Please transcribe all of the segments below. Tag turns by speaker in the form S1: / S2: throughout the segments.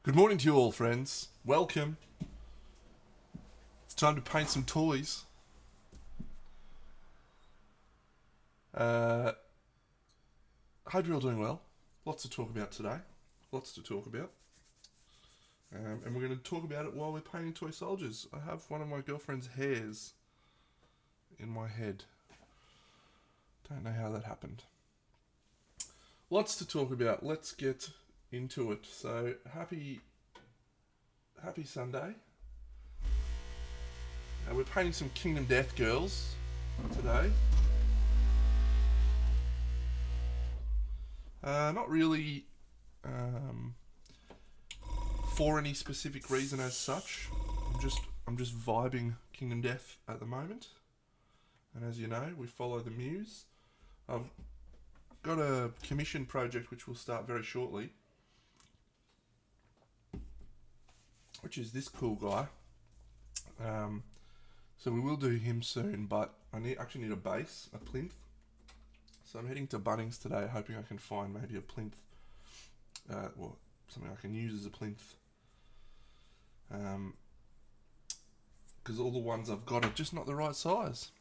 S1: Good morning to you all, friends. Welcome. It's time to paint some toys. Hope you're all doing well. Lots to talk about today. Lots to talk about. And we're going to talk about it while we're painting toy soldiers. I have one of my girlfriend's hairs in my head. Don't know how that happened. Lots to talk about. Let's get into it. So, happy Sunday. We're painting some Kingdom Death Girls today. Not really for any specific reason as such. I'm just vibing Kingdom Death at the moment. And as you know, we follow the muse. I've got a commission project which will start very shortly, which is this cool guy. So we will do him soon, but I actually need a base, a plinth. So I'm heading to Bunnings today, hoping I can find maybe a plinth, something I can use as a plinth. Because all the ones I've got are just not the right size.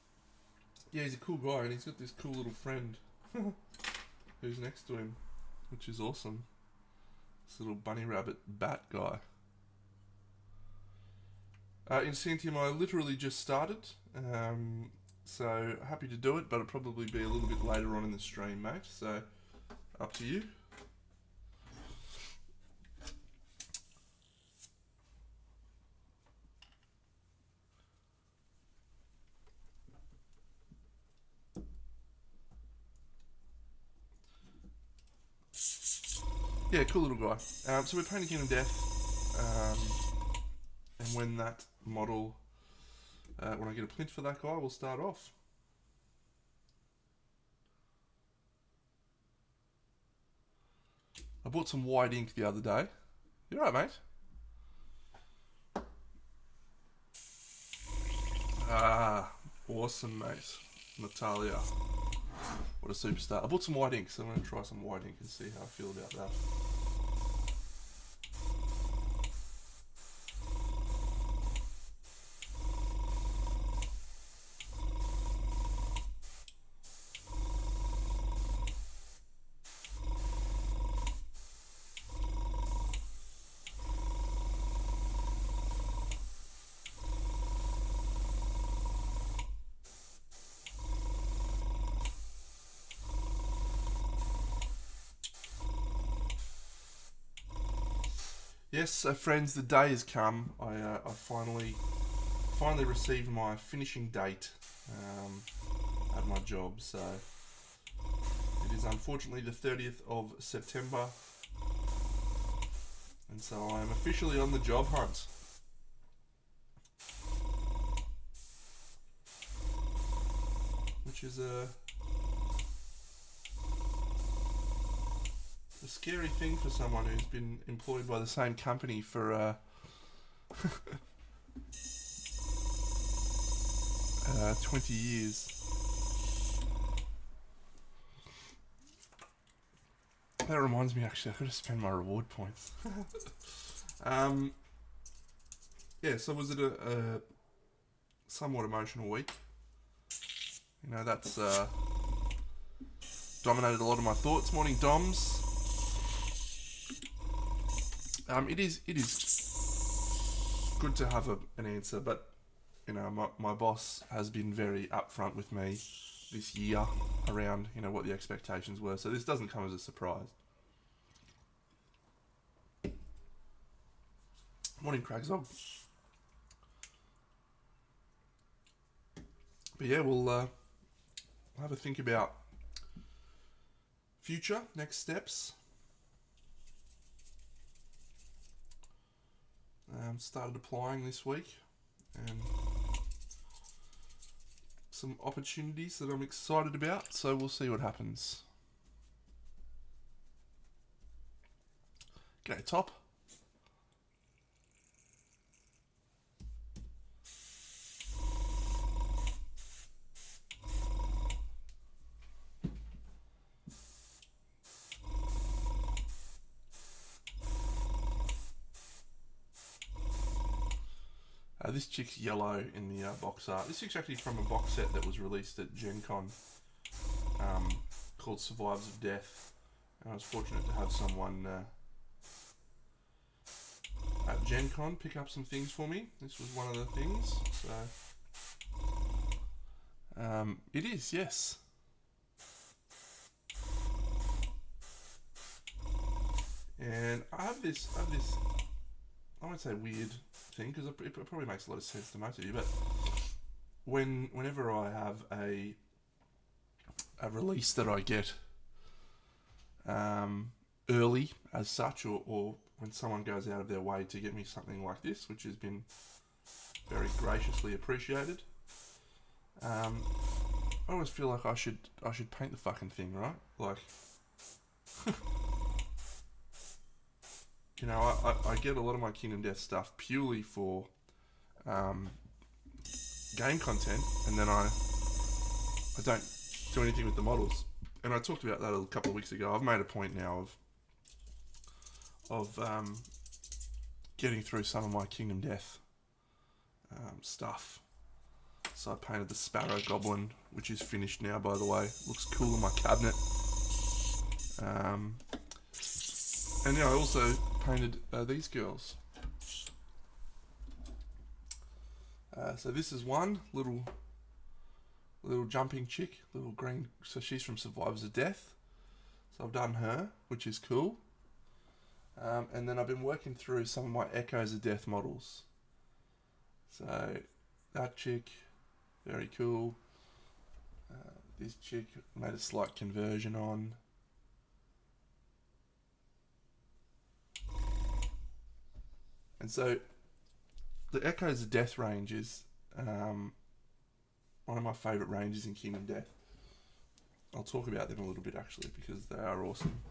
S1: Yeah, he's a cool guy, and he's got this cool little friend who's next to him, which is awesome. This little bunny rabbit bat guy. Incentium, I literally just started, so happy to do it, but it'll probably be a little bit later on in the stream, mate, so up to you. Yeah, cool little guy. So we're painting Kingdom Death, and when that model, when I get a plinth for that guy, we'll start off. I bought some white ink the other day. You alright, mate? Awesome, mate. Natalia. What a superstar. I bought some white ink, so I'm going to try some white ink and see how I feel about that. Yes, so friends, the day has come. I finally received my finishing date at my job. So it is unfortunately the 30th of September, and so I am officially on the job hunt. Which is a scary thing for someone who's been employed by the same company for 20 years. That reminds me, actually, I've got to spend my reward points. Yeah, so was it a somewhat emotional week? You know, that's dominated a lot of my thoughts. Morning, Doms. It is good to have an answer, but you know, my boss has been very upfront with me this year around, you know, what the expectations were. So this doesn't come as a surprise. Morning, Cragzog. But yeah, we'll have a think about future, next steps. Started applying this week, and some opportunities that I'm excited about, so we'll see what happens. G'day, Top. This chick's yellow in the box art. This chick's actually from a box set that was released at Gen Con, called Survivors of Death. And I was fortunate to have someone at Gen Con pick up some things for me. This was one of the things. So it is, yes. And I have this, I won't say weird thing, because it probably makes a lot of sense to most of you, but whenever I have a release that I get early as such, or when someone goes out of their way to get me something like this, which has been very graciously appreciated, I always feel like I should paint the fucking thing, right? Like, you know, I get a lot of my Kingdom Death stuff purely for game content, and then I don't do anything with the models. And I talked about that a couple of weeks ago. I've made a point now of getting through some of my Kingdom Death stuff. So I painted the Sparrow Goblin, which is finished now, by the way. Looks cool in my cabinet. And yeah, I also painted these girls. So this is one little jumping chick, little green. So she's from Survivors of Death. So I've done her, which is cool. And then I've been working through some of my Echoes of Death models. So that chick, very cool. This chick made a slight conversion on. And so the Echoes of Death range is one of my favourite ranges in Kingdom Death. I'll talk about them a little bit actually, because they are awesome.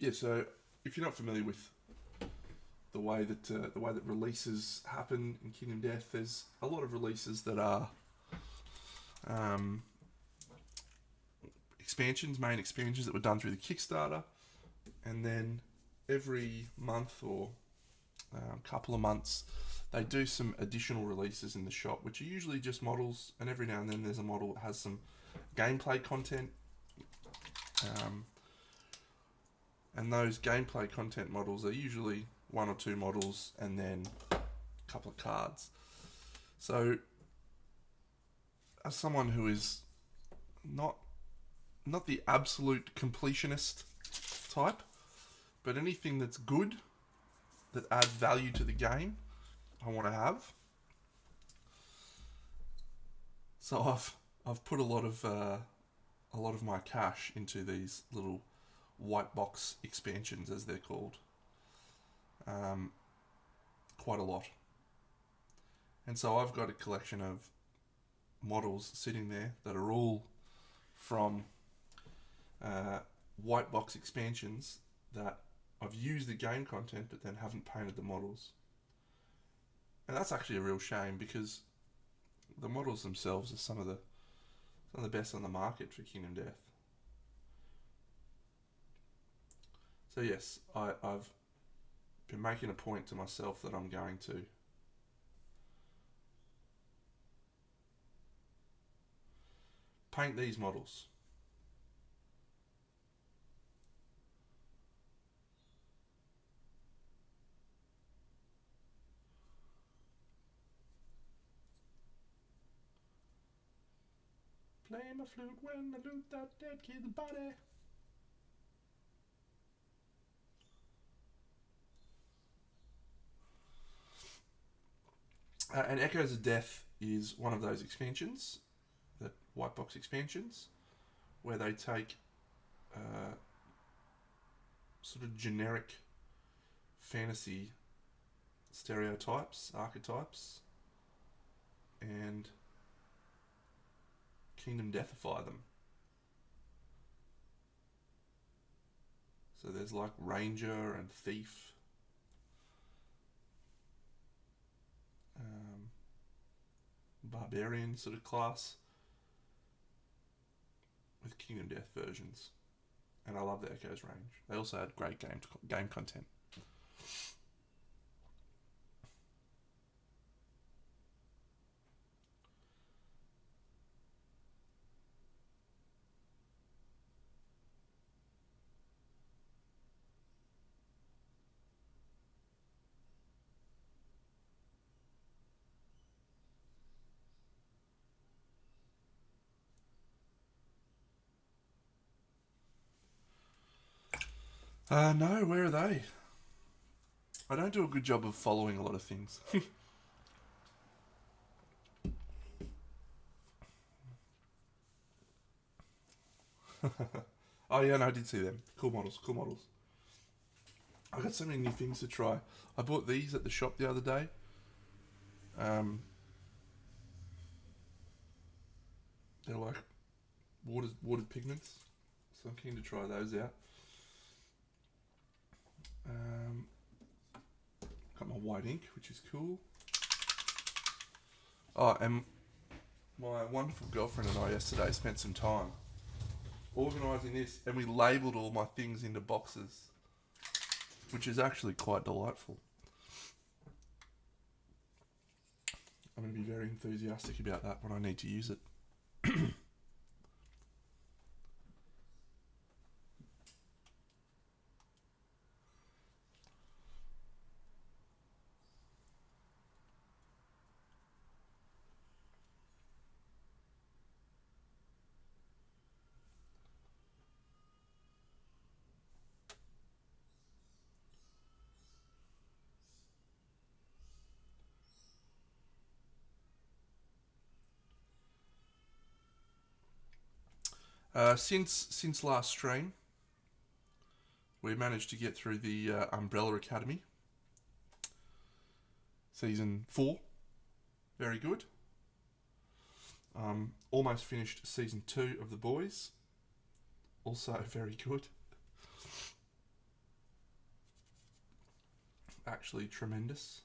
S1: Yeah, so if you're not familiar with the way that releases happen in Kingdom Death, there's a lot of releases that are main expansions that were done through the Kickstarter, and then every month or couple of months they do some additional releases in the shop, which are usually just models, and every now and then there's a model that has some gameplay content. And those gameplay content models are usually one or two models and then a couple of cards. So, as someone who is not the absolute completionist type, but anything that's good, that adds value to the game, I want to have. So I've put a lot of my cash into these little white box expansions, as they're called. Quite a lot. And so I've got a collection of models sitting there that are all from white box expansions that I've used the game content but then haven't painted the models. And that's actually a real shame, because the models themselves are some of the best on the market for Kingdom Death. So yes, I've been making a point to myself that I'm going to paint these models. Play my flute when I loot that dead kid's body. And Echoes of Death is one of those expansions, the white box expansions, where they take sort of generic fantasy stereotypes, archetypes, and Kingdom Deathify them. So there's like Ranger and Thief barbarian sort of class with Kingdom Death versions. And I love the Echoes range. They also had great game content. No, where are they? I don't do a good job of following a lot of things. Oh yeah, no, I did see them. Cool models, cool models. I got so many new things to try. I bought these at the shop the other day. They're like watered pigments, so I'm keen to try those out. Got my white ink, which is cool. Oh, and my wonderful girlfriend and I yesterday spent some time organising this, and we labelled all my things into boxes, which is actually quite delightful. I'm going to be very enthusiastic about that when I need to use it. Since last stream, we managed to get through the Umbrella Academy season 4. Very good. Almost finished season 2 of The Boys. Also very good. Actually tremendous.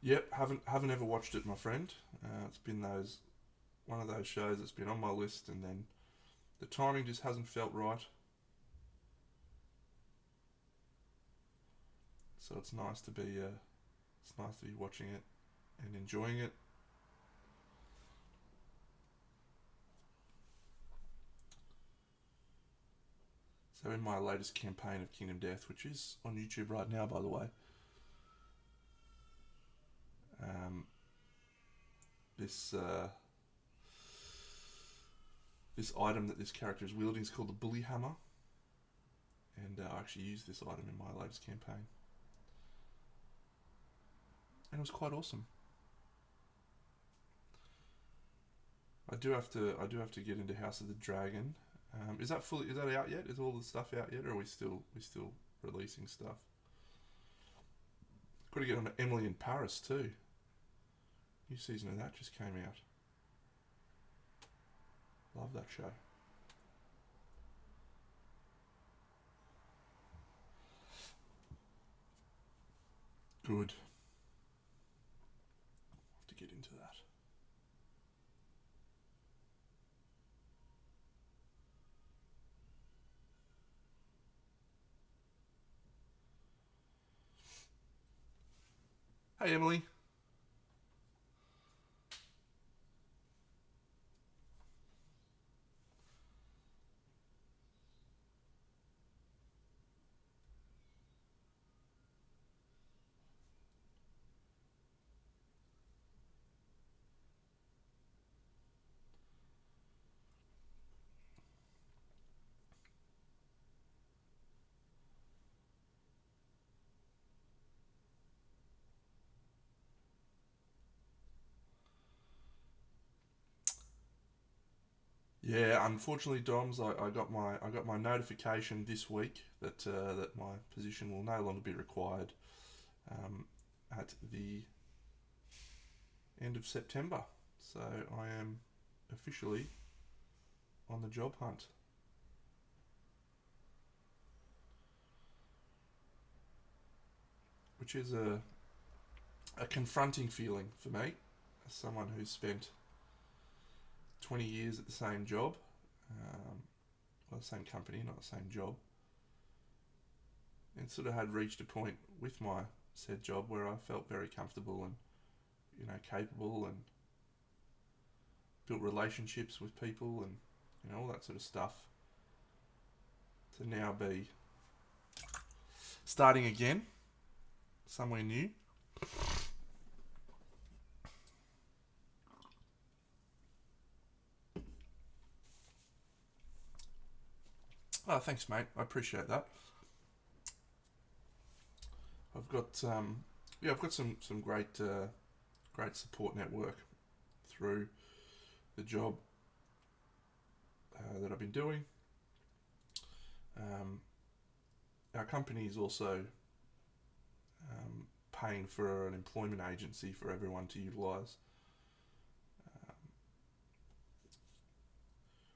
S1: Yep, haven't ever watched it, my friend. It's been one of those shows that's been on my list, and then the timing just hasn't felt right. So it's nice to be watching it and enjoying it. So in my latest campaign of Kingdom Death, which is on YouTube right now, by the way, this this item that this character is wielding is called the Bully Hammer, and I actually used this item in my latest campaign, and it was quite awesome. I do have to get into House of the Dragon. Is that out yet? Is all the stuff out yet, or are we still releasing stuff? Got to get on to Emily in Paris too. New season of that just came out. Love that show. Good. Have to get into that. Hey, Emily. Yeah, unfortunately, Doms, I got my notification this week that that my position will no longer be required um, at the end of September. So I am officially on the job hunt. Which is a confronting feeling for me, as someone who's spent 20 years at the same job, um, well, the same company, not the same job, and sort of had reached a point with my said job where I felt very comfortable and, you know, capable, and built relationships with people and, you know, all that sort of stuff. To now be starting again somewhere new. Oh, thanks, mate. I appreciate that. I've got I've got some great support network through the job that I've been doing. Um, our company is also paying for an employment agency for everyone to utilise, um,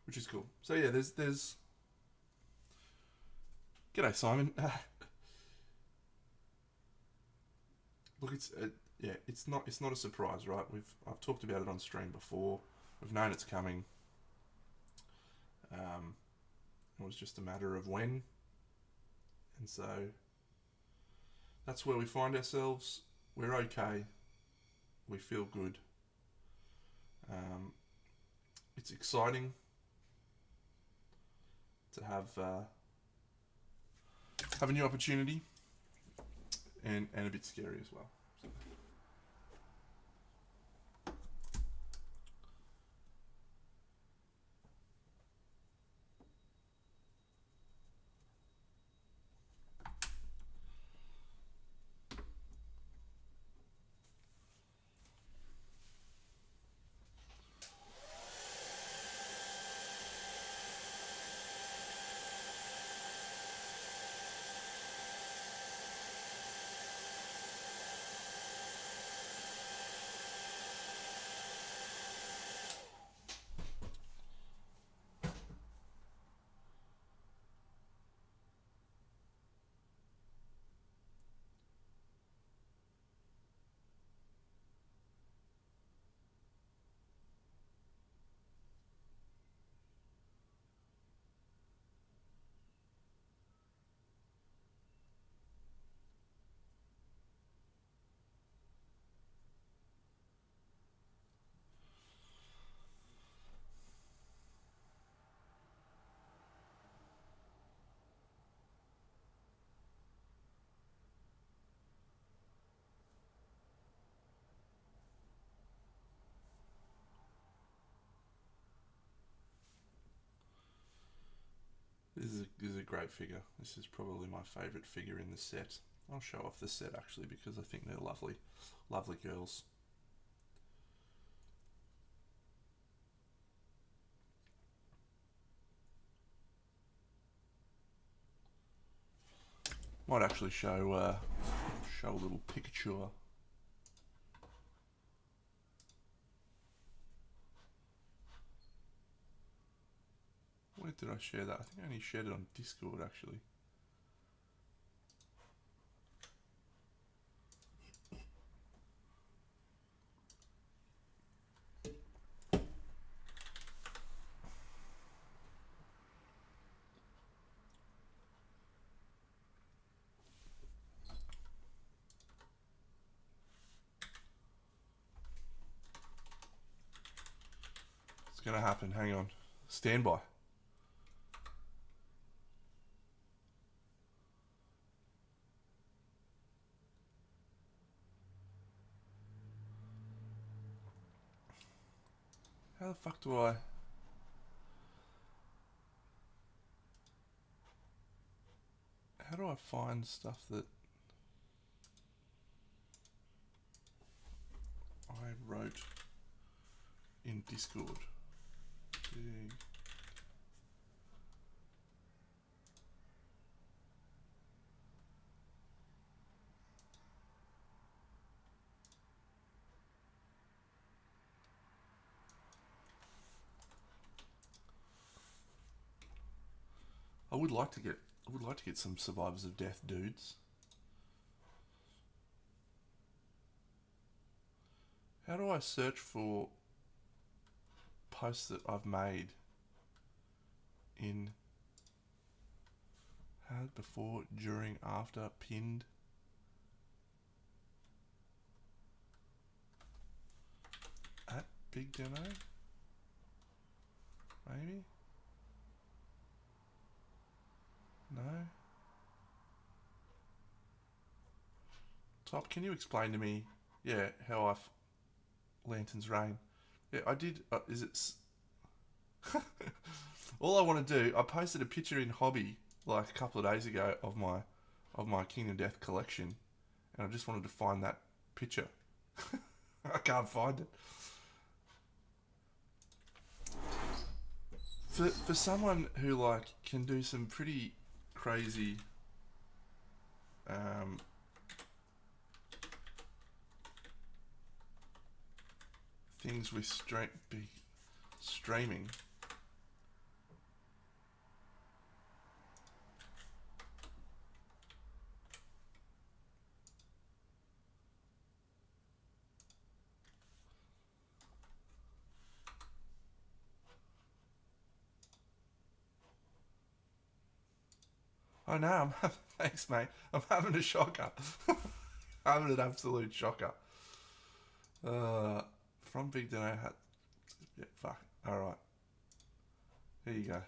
S1: which is cool. So yeah, there's. G'day, Simon. Look, it's not a surprise, right? I've talked about it on stream before. We've known it's coming. It was just a matter of when, and so that's where we find ourselves. We're okay. We feel good. Um, it's exciting to have a new opportunity, and a bit scary as well. So. This is a great figure. This is probably my favourite figure in the set. I'll show off the set actually because I think they're lovely, lovely girls. Might actually show a little picture. Where did I share that? I think I only shared it on Discord actually. It's gonna happen. Hang on. Stand by. How the fuck do I... How do I find stuff that I wrote in Discord? would like to get some Survivors of Death dudes. How do I search for posts that I've made in had before, during, after, pinned? At Big Demo? Maybe? No? Top, can you explain to me, how Lantern's Rain? Yeah, I did, is it... All I want to do, I posted a picture in Hobby like a couple of days ago of my Kingdom Death collection, and I just wanted to find that picture. I can't find it. For someone who like can do some pretty crazy things with streaming. Oh no, thanks mate. I'm having a shocker. Having an absolute shocker. From Big Dino hat. Yeah, fuck. Alright. Here you go.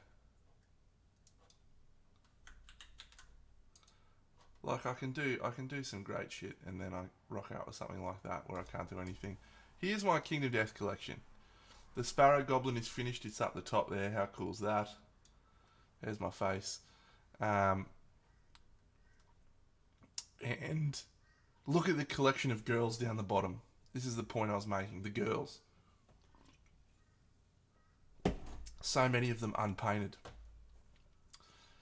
S1: Like I can do some great shit and then I rock out with something like that where I can't do anything. Here's my Kingdom Death collection. The Sparrow Goblin is finished, it's up the top there. How cool's that? There's my face. And look at the collection of girls down the bottom. This is the point I was making. The girls. So many of them unpainted.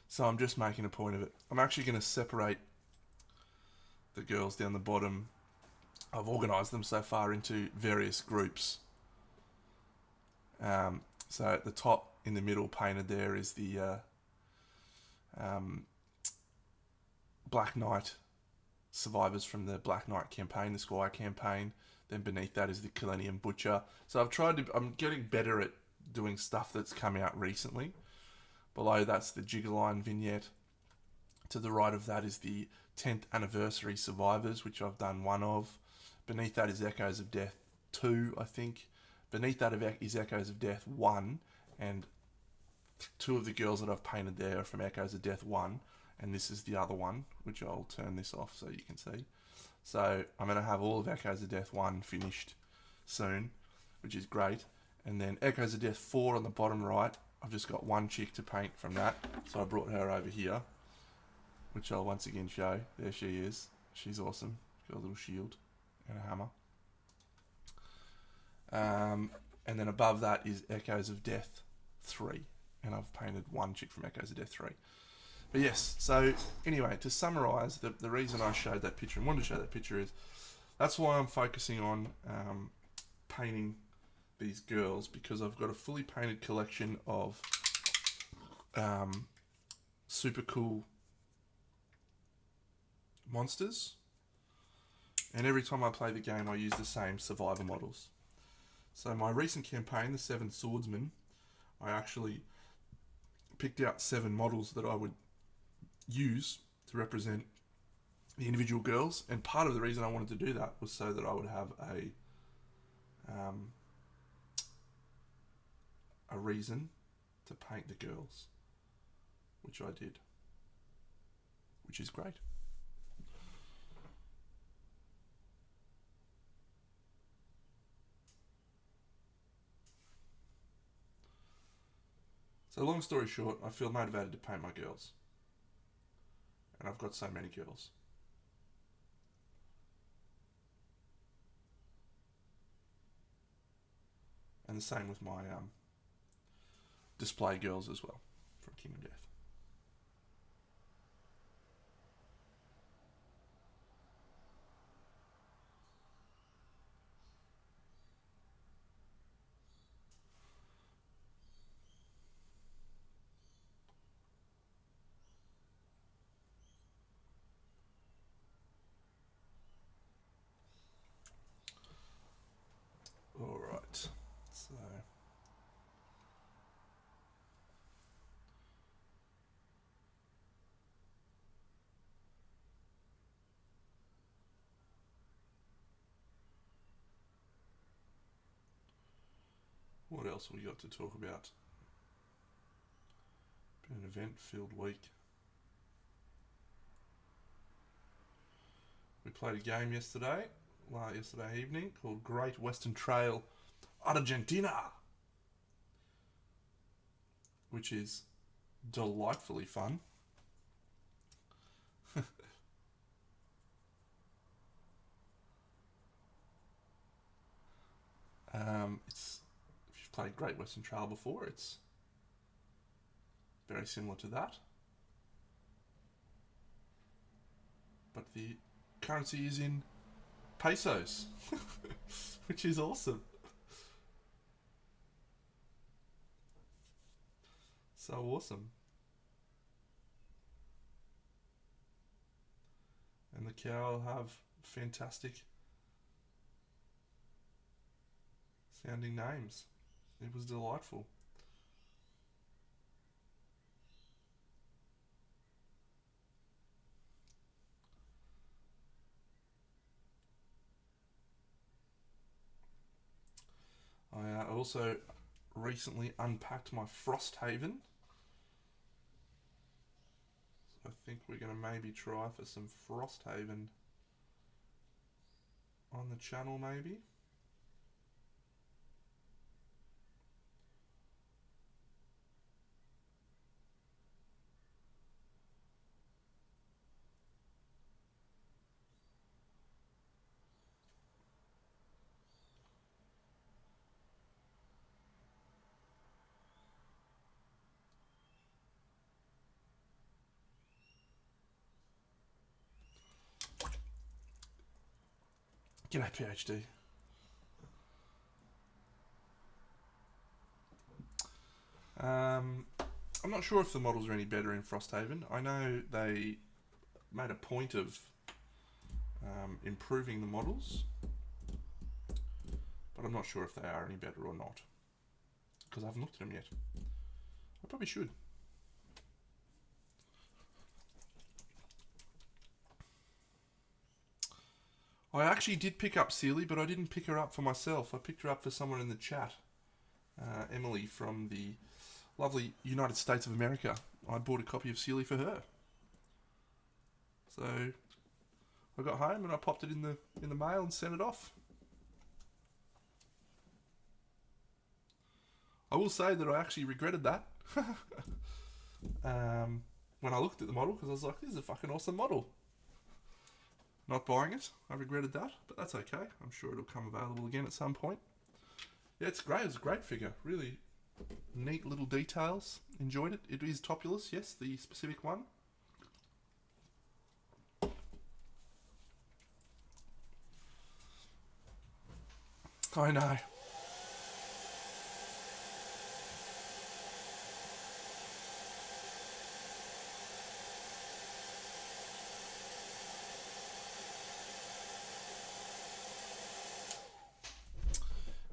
S1: So I'm just making a point of it. I'm actually going to separate the girls down the bottom. I've organised them so far into various groups. So at the top, in the middle, painted there is the Black Knight survivors from the Black Knight campaign, the Squire campaign. Then beneath that is the Killennium Butcher. So I'm getting better at doing stuff that's come out recently. Below that's the Jiggerline vignette. To the right of that is the 10th anniversary survivors, which I've done one of. Beneath that is Echoes of Death 2, I think. Beneath that is Echoes of Death 1, and two of the girls that I've painted there are from Echoes of Death 1, and this is the other one, which I'll turn this off so you can see. So I'm going to have all of Echoes of Death 1 finished soon, which is great. And then Echoes of Death 4 on the bottom right, I've just got one chick to paint from that, so I brought her over here, which I'll once again show. There she is. She's awesome. She's got a little shield and a hammer. And then above that is Echoes of Death 3, and I've painted one chick from Echoes of Death 3. But yes, so anyway, to summarise, the reason I showed that picture and wanted to show that picture is that's why I'm focusing on painting these girls, because I've got a fully painted collection of super cool monsters, and every time I play the game I use the same survivor models. So my recent campaign, the 7 Swordsmen, I actually picked out 7 models that I would use to represent the individual girls, and part of the reason I wanted to do that was so that I would have a reason to paint the girls, which I did, which is great. So long story short, I feel motivated to paint my girls. And I've got so many girls. And the same with my display girls as well, from Kingdom Death. else we got to talk about? Been an event-filled week. We played a game yesterday evening, called Great Western Trail Argentina, which is delightfully fun. It's, if you've played Great Western Trail before, it's very similar to that, but the currency is in pesos, which is awesome. So awesome. And the cow have fantastic sounding names. It was delightful. I also recently unpacked my Frosthaven. So I think we're going to maybe try for some Frosthaven on the channel, maybe. G'day, PhD. I'm not sure if the models are any better in Frosthaven. I know they made a point of improving the models, but I'm not sure if they are any better or not, because I haven't looked at them yet. I probably should. I actually did pick up Sealy, but I didn't pick her up for myself. I picked her up for someone in the chat. Emily from the lovely United States of America. I bought a copy of Sealy for her. So I got home and I popped it in the mail and sent it off. I will say that I actually regretted that when I looked at the model, because I was like, this is a fucking awesome model. Not buying it, I regretted that, but that's okay. I'm sure it'll come available again at some point. Yeah, it's great. It's a great figure. Really neat little details. Enjoyed it. It is Topulus, yes, the specific one. I know.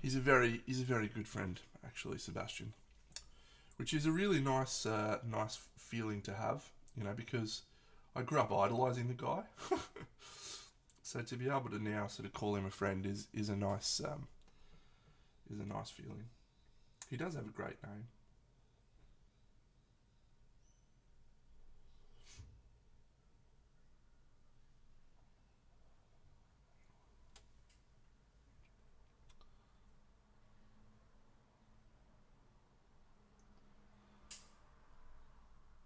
S1: He's a very good friend, actually, Sebastian. Which is a really nice feeling to have, because I grew up idolising the guy. So to be able to now sort of call him a friend is a nice feeling. He does have a great name.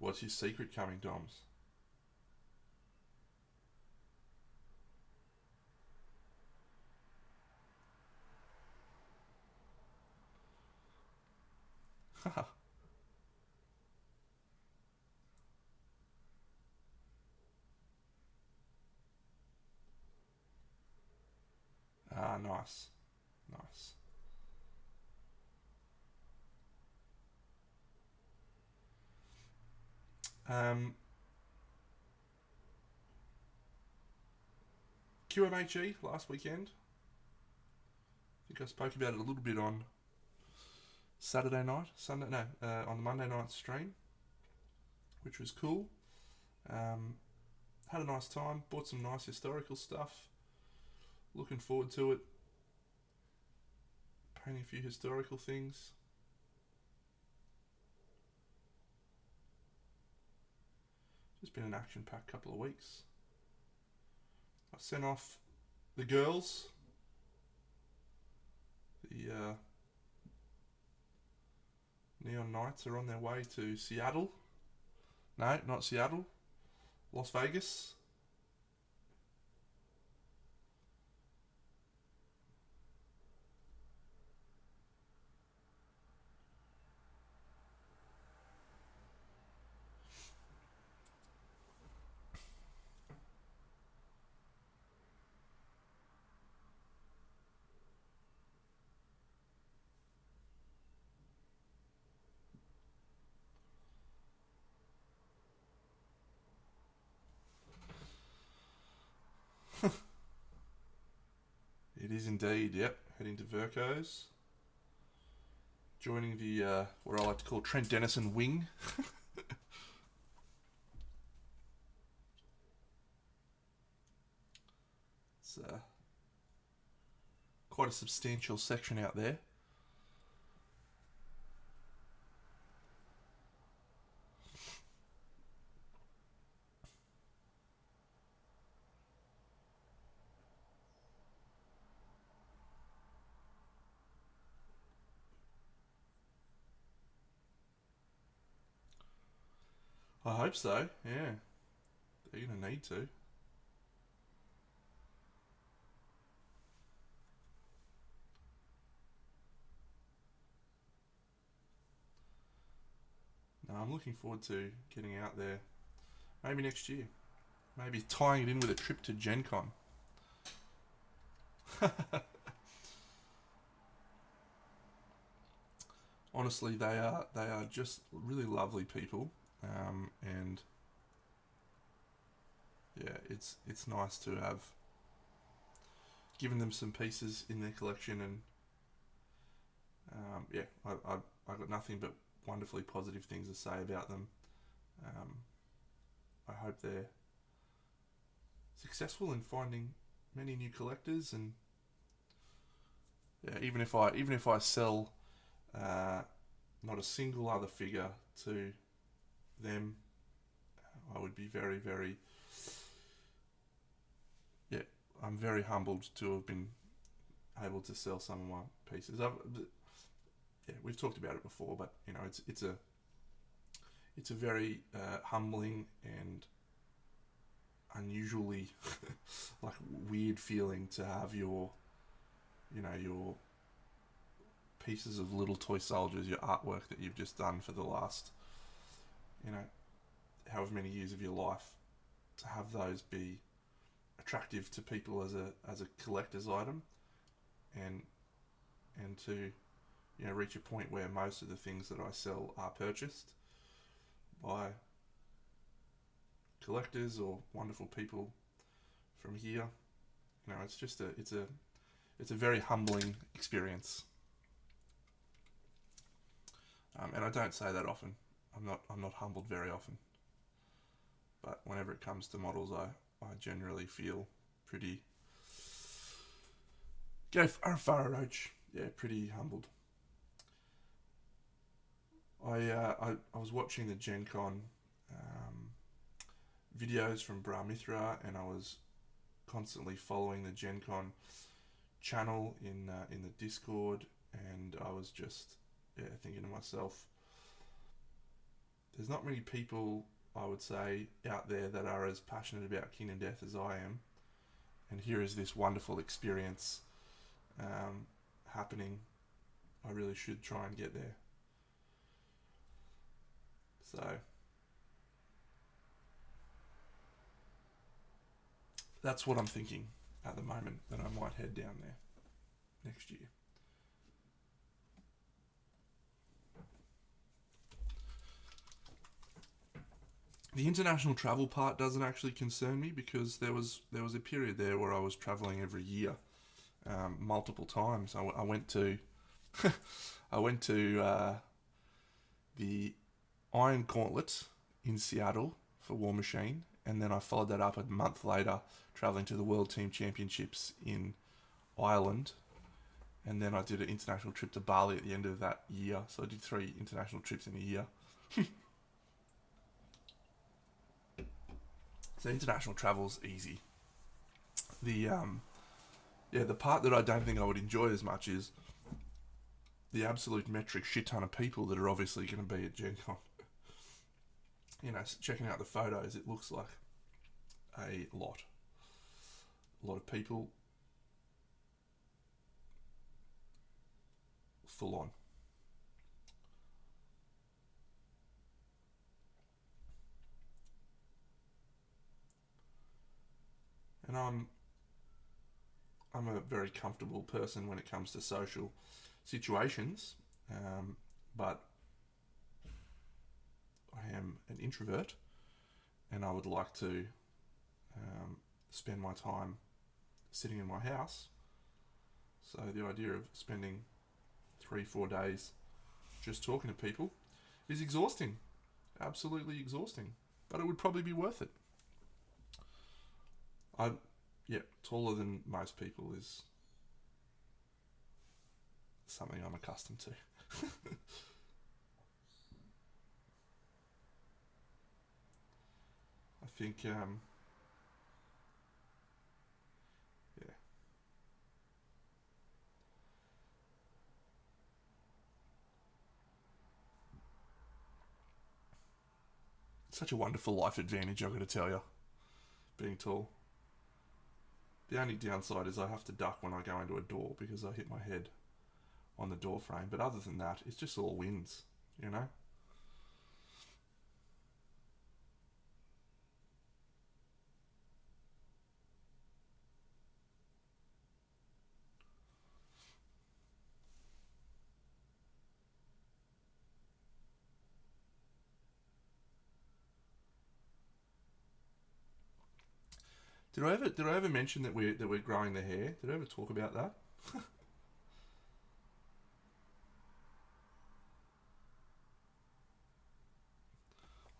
S1: What's his secret coming, Doms? Ah, nice. Nice. QMHE last weekend. I think I spoke about it a little bit on Sunday night, on the Monday night stream, which was cool. Had a nice time, bought some nice historical stuff. Looking forward to it. Painting a few historical things. Just been an action-packed couple of weeks. I sent off the girls. The Neon Knights are on their way to Seattle. No, not Seattle. Las Vegas. It is indeed, yep. Heading to Verco's. Joining the, what I like to call Trent Dennison wing. It's quite a substantial section out there. I hope so, yeah. They're going to need to. No, I'm looking forward to getting out there. Maybe next year. Maybe tying it in with a trip to Gen Con. Honestly, they are just really lovely people, and yeah, it's nice to have given them some pieces in their collection, and yeah, I got nothing but wonderfully positive things to say about them. I hope they're successful in finding many new collectors, and yeah, even if I sell not a single other figure to them, I would be very, very, yeah, I'm very humbled to have been able to sell some of my pieces. Yeah, we've talked about it before, but you know, it's a very humbling and unusually like weird feeling to have your pieces of little toy soldiers, your artwork that you've just done for the last, however many years of your life, to have those be attractive to people as a collector's item, and to reach a point where most of the things that I sell are purchased by collectors or wonderful people from here. It's just it's a very humbling experience. And I don't say that often. I'm not humbled very often. But whenever it comes to models, I generally feel pretty far roach. Yeah, pretty humbled. I was watching the Gen Con videos from Bra Mithra, and I was constantly following the Gen Con channel in the Discord, and I was just thinking to myself, there's not many people, I would say, out there that are as passionate about Kingdom Death as I am, and here is this wonderful experience happening. I really should try and get there. So that's what I'm thinking at the moment, that I might head down there next year. The international travel part doesn't actually concern me, because there was a period there where I was traveling every year, multiple times. I went to the Iron Gauntlet in Seattle for War Machine, and then I followed that up a month later, traveling to the World Team Championships in Ireland, and then I did an international trip to Bali at the end of that year. So I did 3 international trips in a year. So international travel's easy. The the part that I don't think I would enjoy as much is the absolute metric shit ton of people that are obviously going to be at Gen Con. You know, checking out the photos, it looks like a lot. A lot of people, full on. And I'm a very comfortable person when it comes to social situations, but I am an introvert, and I would like to spend my time sitting in my house. So the idea of spending 3-4 days just talking to people is exhausting, absolutely exhausting, but it would probably be worth it. Taller than most people is something I'm accustomed to. I think, yeah. Such a wonderful life advantage, I've got to tell you, being tall. The only downside is I have to duck when I go into a door because I hit my head on the door frame. But other than that, it's just all wins, you know? Did I ever mention that we're growing the hair? Did I ever talk about that?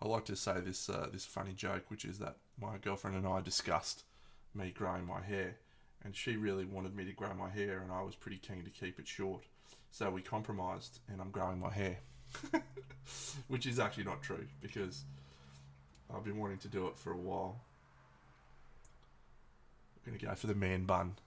S1: I like to say this funny joke, which is that my girlfriend and I discussed me growing my hair, and she really wanted me to grow my hair, and I was pretty keen to keep it short. So we compromised, and I'm growing my hair, which is actually not true because I've been wanting to do it for a while. I'm gonna go for the man bun.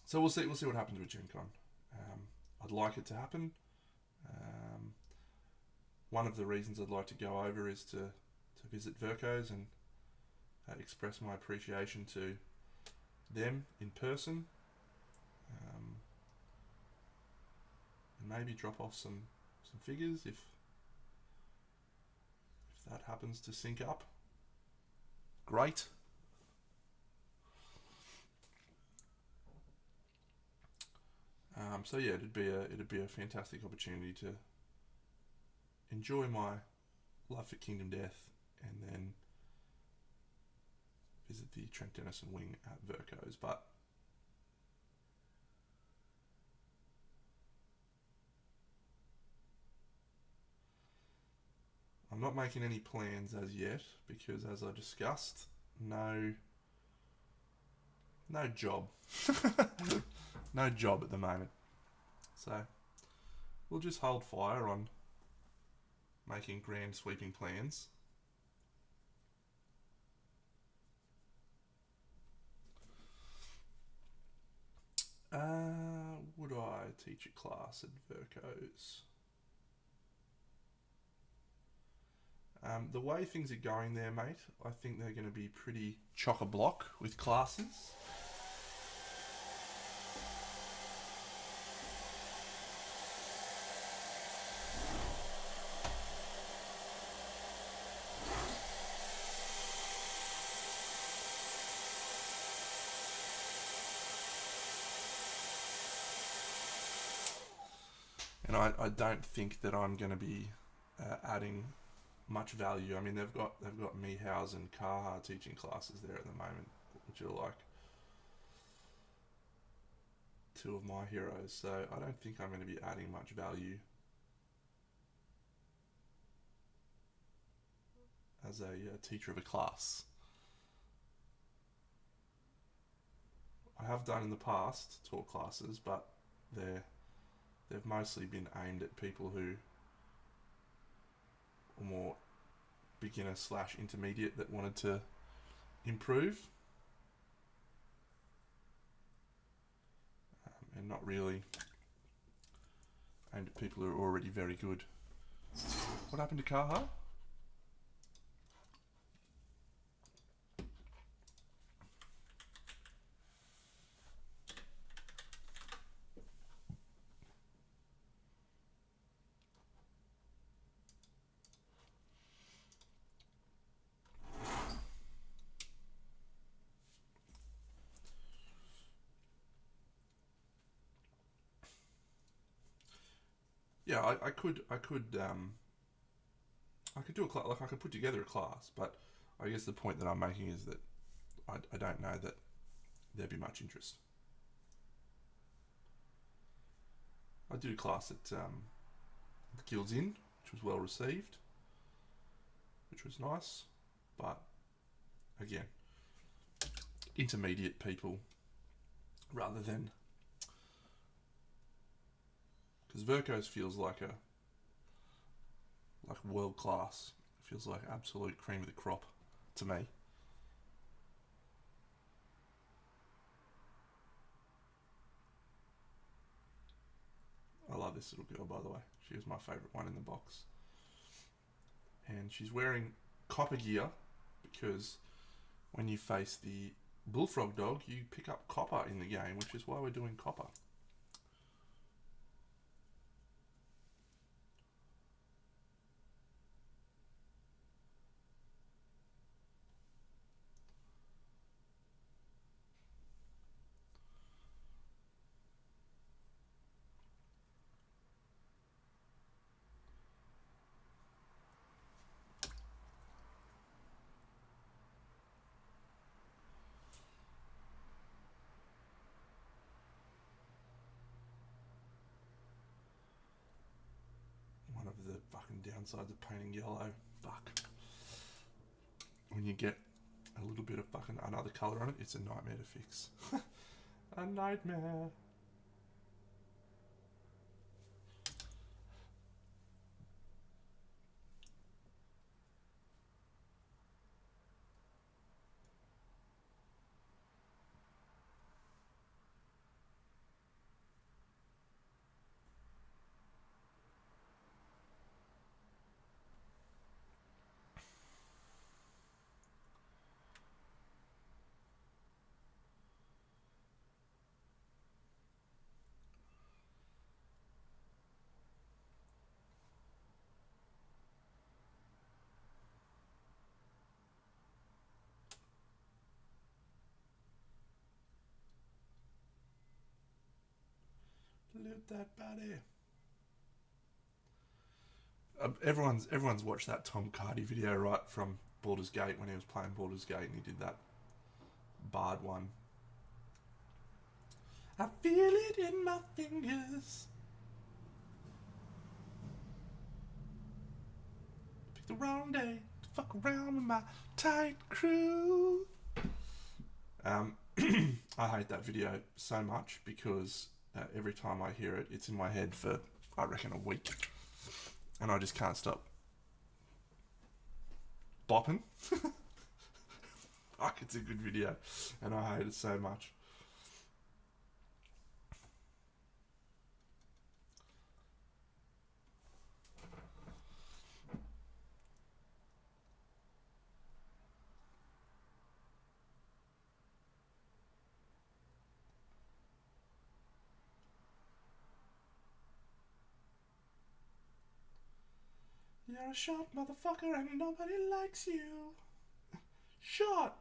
S1: So we'll see. We'll see what happens with Gen Con. I'd like it to happen. Um, One of the reasons I'd like to go over is to visit Vercos and express my appreciation to them in person, and maybe drop off some figures if that happens to sync up. Great. So yeah, it'd be a fantastic opportunity to enjoy my love for Kingdom Death and then visit the Trent Dennison wing at Vercos. But I'm not making any plans as yet because, as I discussed, no job, no job at the moment. So we'll just hold fire on making grand sweeping plans. Would I teach a class at Vercos? The way things are going there, mate, I think they're going to be pretty chock-a-block with classes. and I don't think that I'm going to be adding much value. I mean, they've got Mehouse and Kaha teaching classes there at the moment, which are like two of my heroes. So I don't think I'm going to be adding much value as a teacher of a class. I have done in the past taught classes, but they've mostly been aimed at people who are more beginner / intermediate that wanted to improve, and not really aimed at people who are already very good. What happened to Kaha? Yeah, I could do a class, like I could put together a class, but I guess the point that I'm making is that I don't know that there'd be much interest. I did a class at the Guilds Inn, which was well received, which was nice, but again, intermediate people rather than, because Virko's feels like world class. It feels like absolute cream of the crop to me. I love this little girl, by the way. She was my favourite one in the box. And she's wearing copper gear because when you face the bullfrog dog, you pick up copper in the game, which is why we're doing copper. One of the fucking downsides of painting yellow. Fuck. When you get a little bit of fucking another colour on it, it's a nightmare to fix. A nightmare. Loot that body. Everyone's watched that Tom Cardy video, right, from Baldur's Gate when he was playing Baldur's Gate and he did that Bard one. I feel it in my fingers. Picked the wrong day to fuck around with my tight crew. I hate that video so much because every time I hear it, it's in my head for, I reckon, a week. And I just can't stop bopping. Fuck, it's a good video. And I hate it so much. You're a short motherfucker and nobody likes you. Short.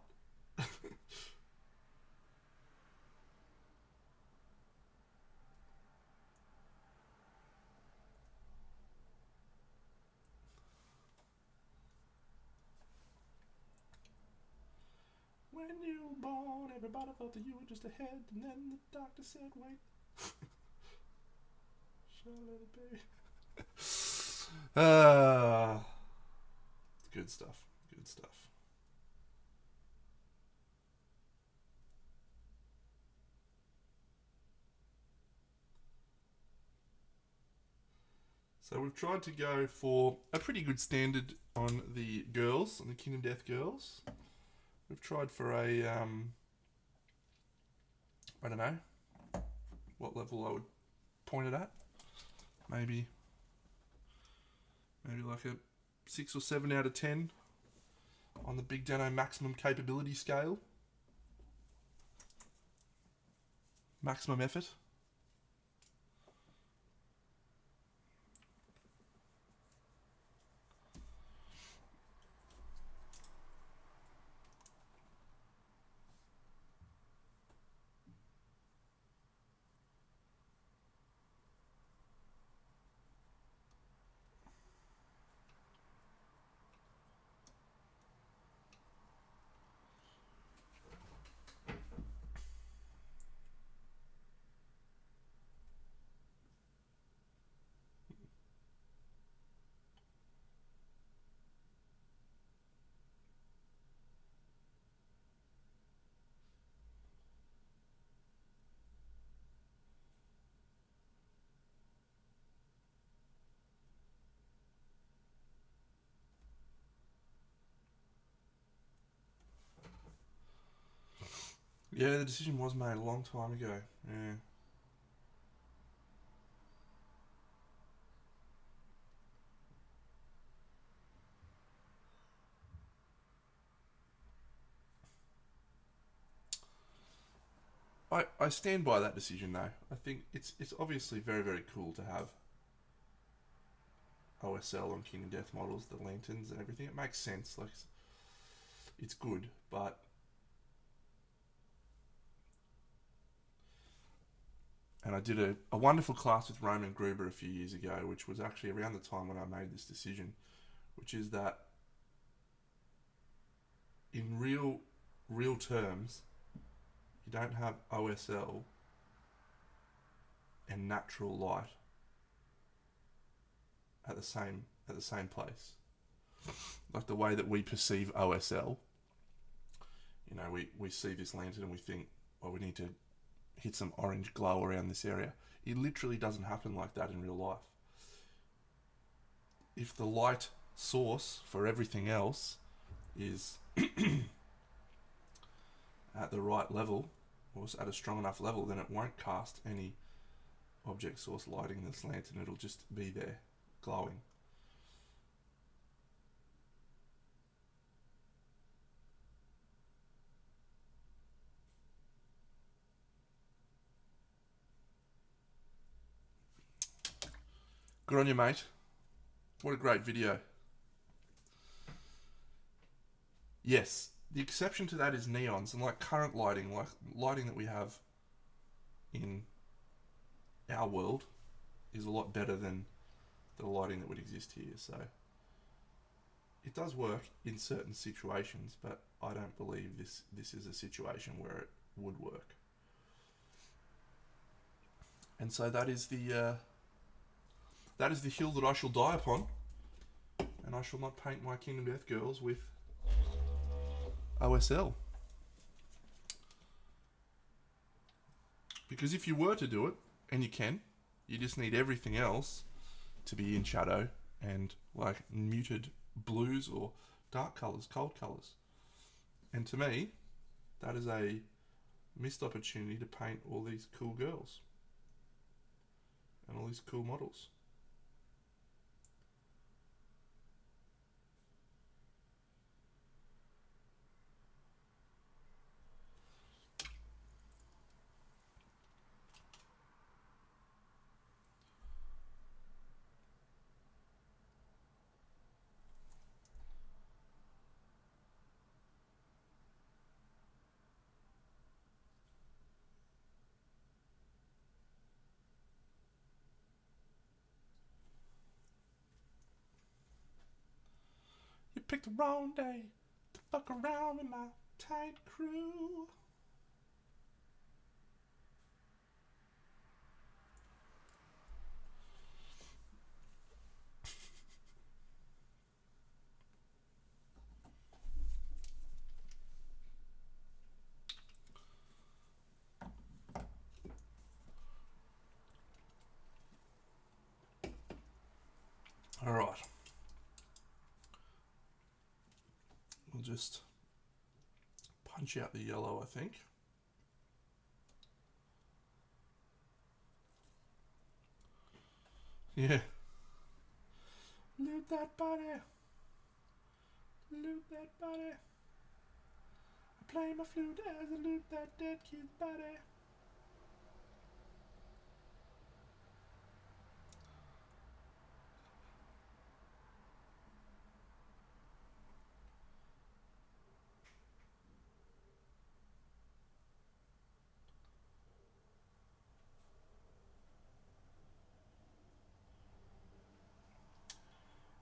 S1: born, everybody thought that you were just ahead, and then the doctor said, wait. Shall I let it be? Good stuff. Good stuff. So we've tried to go for a pretty good standard on the girls, on the Kingdom Death Girls. We've tried for a, I don't know what level I would point it at. Maybe like a 6 or 7 out of 10 on the Big Dano maximum capability scale. Maximum effort. Yeah, the decision was made a long time ago. Yeah. I stand by that decision though. I think it's obviously very, very cool to have OSL on King of Death models, the lanterns and everything. It makes sense. Like, it's good, but and I did a wonderful class with Roman Gruber a few years ago, which was actually around the time when I made this decision, which is that in real terms, you don't have OSL and natural light at the same place. Like the way that we perceive OSL, you know, we see this lantern and we think, well, we need to hit some orange glow around this area. It literally doesn't happen like that in real life. If the light source for everything else is at the right level, or at a strong enough level, then it won't cast any object source lighting in this lantern. It'll just be there, glowing. Good on you, mate. What a great video. Yes, the exception to that is neons, and like current lighting, like lighting that we have in our world is a lot better than the lighting that would exist here. So it does work in certain situations, but I don't believe this is a situation where it would work. And so that is the hill that I shall die upon, and I shall not paint my Kingdom Death Girls with OSL. Because if you were to do it, and you can, you just need everything else to be in shadow and like muted blues or dark colours, cold colours. And to me, that is a missed opportunity to paint all these cool girls and all these cool models. You picked the wrong day to fuck around with my Tight crew. All right. We'll just punch out the yellow, I think. Yeah. Loot that body. Loot that body. I play my flute as I loot that dead kid's body.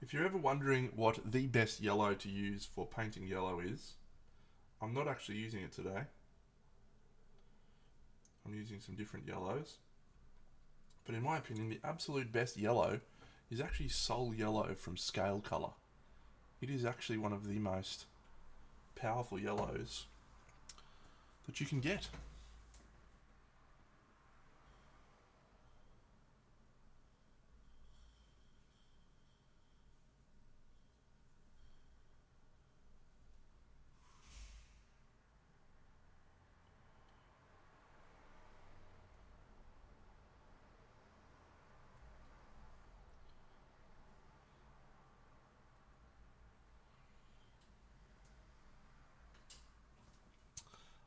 S1: If you're ever wondering what the best yellow to use for painting yellow is, I'm not actually using it today. I'm using some different yellows. But in my opinion, the absolute best yellow is actually Soul Yellow from Scale Colour. It is actually one of the most powerful yellows that you can get.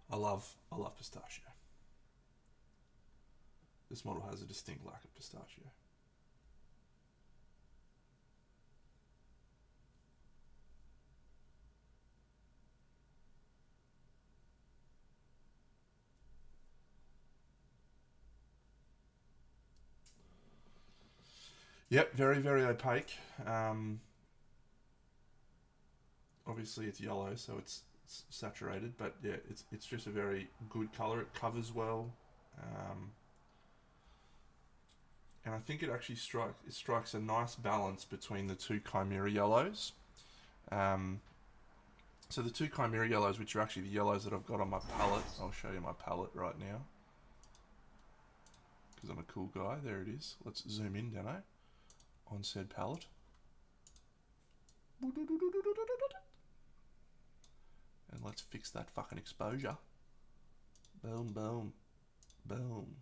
S1: I love pistachio. This model has a distinct lack of pistachio. Yep, very, very opaque. Obviously it's yellow, so it's saturated, but yeah, it's just a very good color. It covers well, and I think it actually strikes a nice balance between the two Chimera yellows. So the two Chimera yellows, which are actually the yellows that I've got on my palette. I'll show you my palette right now, because I'm a cool guy. There it is. Let's zoom in, Dano, on said palette. And let's fix that fucking exposure. Boom, boom, boom.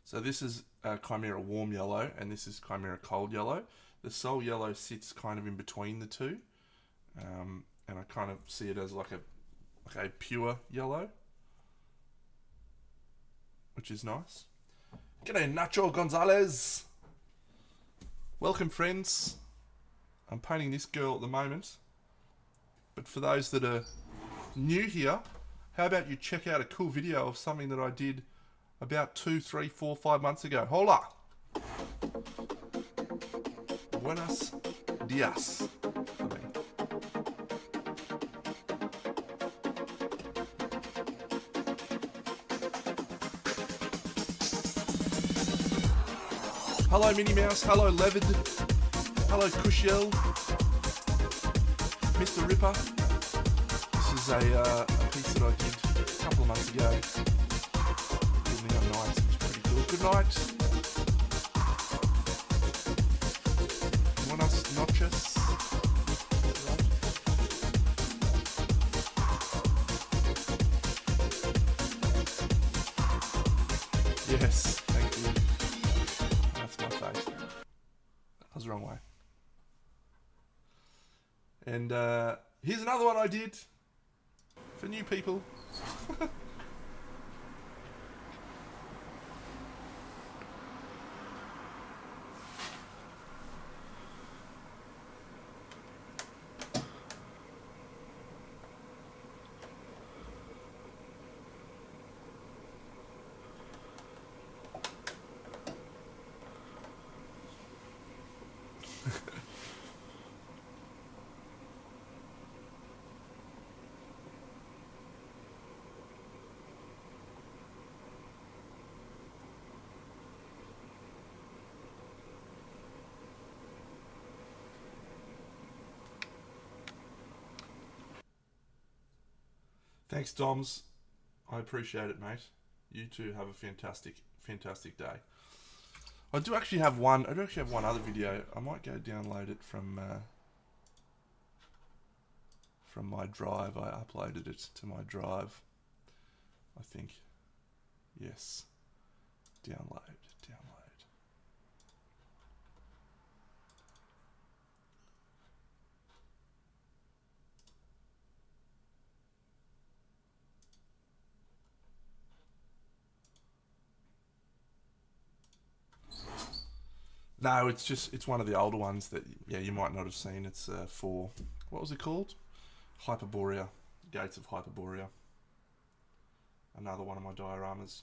S1: So this is Chimera Warm Yellow, and this is Chimera Cold Yellow. The Soul Yellow sits kind of in between the two, and I kind of see it as like a pure yellow, which is nice. G'day, Nacho Gonzalez. Welcome, friends. I'm painting this girl at the moment, but for those that are new here, how about you check out a cool video of something that I did about 2, 3, 4, 5 months ago. Hola! Buenos dias for me. Hello Minnie Mouse, hello Levid, hello Cushiel, Mr. Ripper. This is a piece that I did a couple of months ago. Neon Nights, which is pretty cool. Good night. Buenas noches. Yes, thank you. That's my face. That was the wrong way. And here's another one I did for new people. Thanks, Doms. I appreciate it, mate. You two have a fantastic day. I do actually have one other video. I might go download it from my drive. I uploaded it to my drive, I think. Yes. Download. No, it's one of the older ones that you might not have seen. It's for, what was it called? Hyperborea, Gates of Hyperborea. Another one of my dioramas.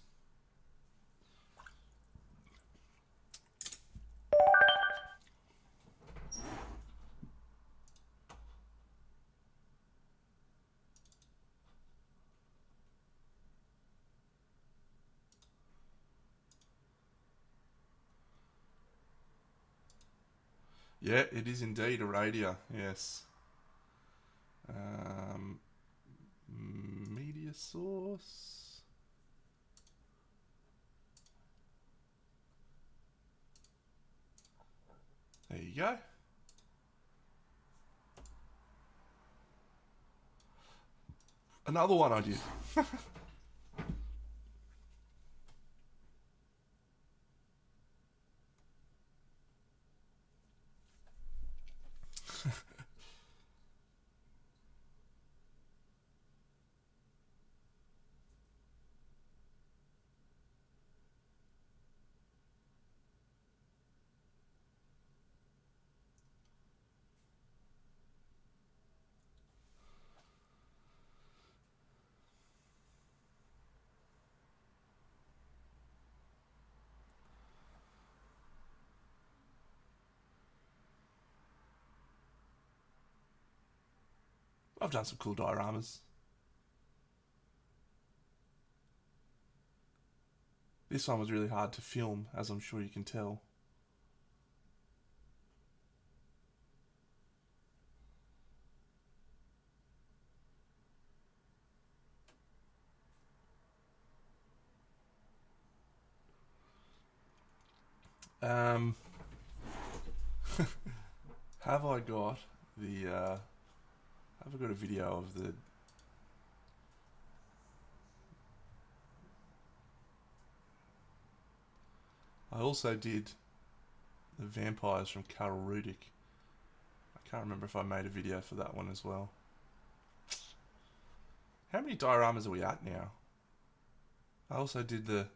S1: Yeah, it is indeed a radia. Yes. Media source. There you go. Another one I did. I've done some cool dioramas. This one was really hard to film, as I'm sure you can tell. Have I got the have I got a video of the I also did the vampires from Karl Rudik. I can't remember if I made a video for that one as well. How many dioramas are we at now? I also did the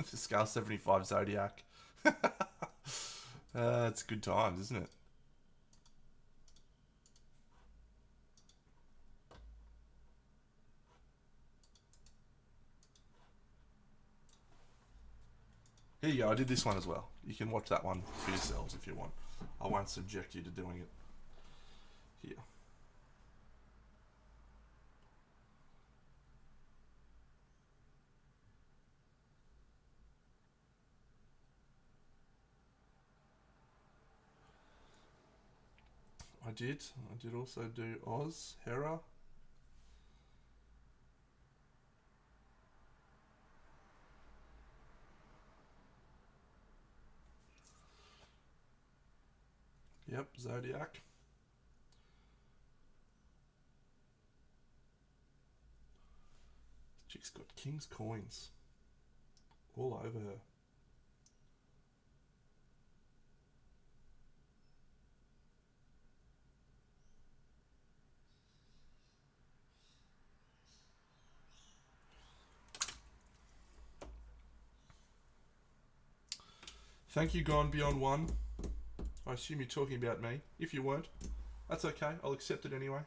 S1: the Scale 75 Zodiac. It's good times, isn't it? Here you go, I did this one as well. You can watch that one for yourselves if you want. I won't subject you to doing it here. I did also do Oz, Hera. Yep, Zodiac. Chick's got King's coins all over her. Thank you, Gone Beyond One. I assume you're talking about me. If you weren't, that's okay. I'll accept it anyway.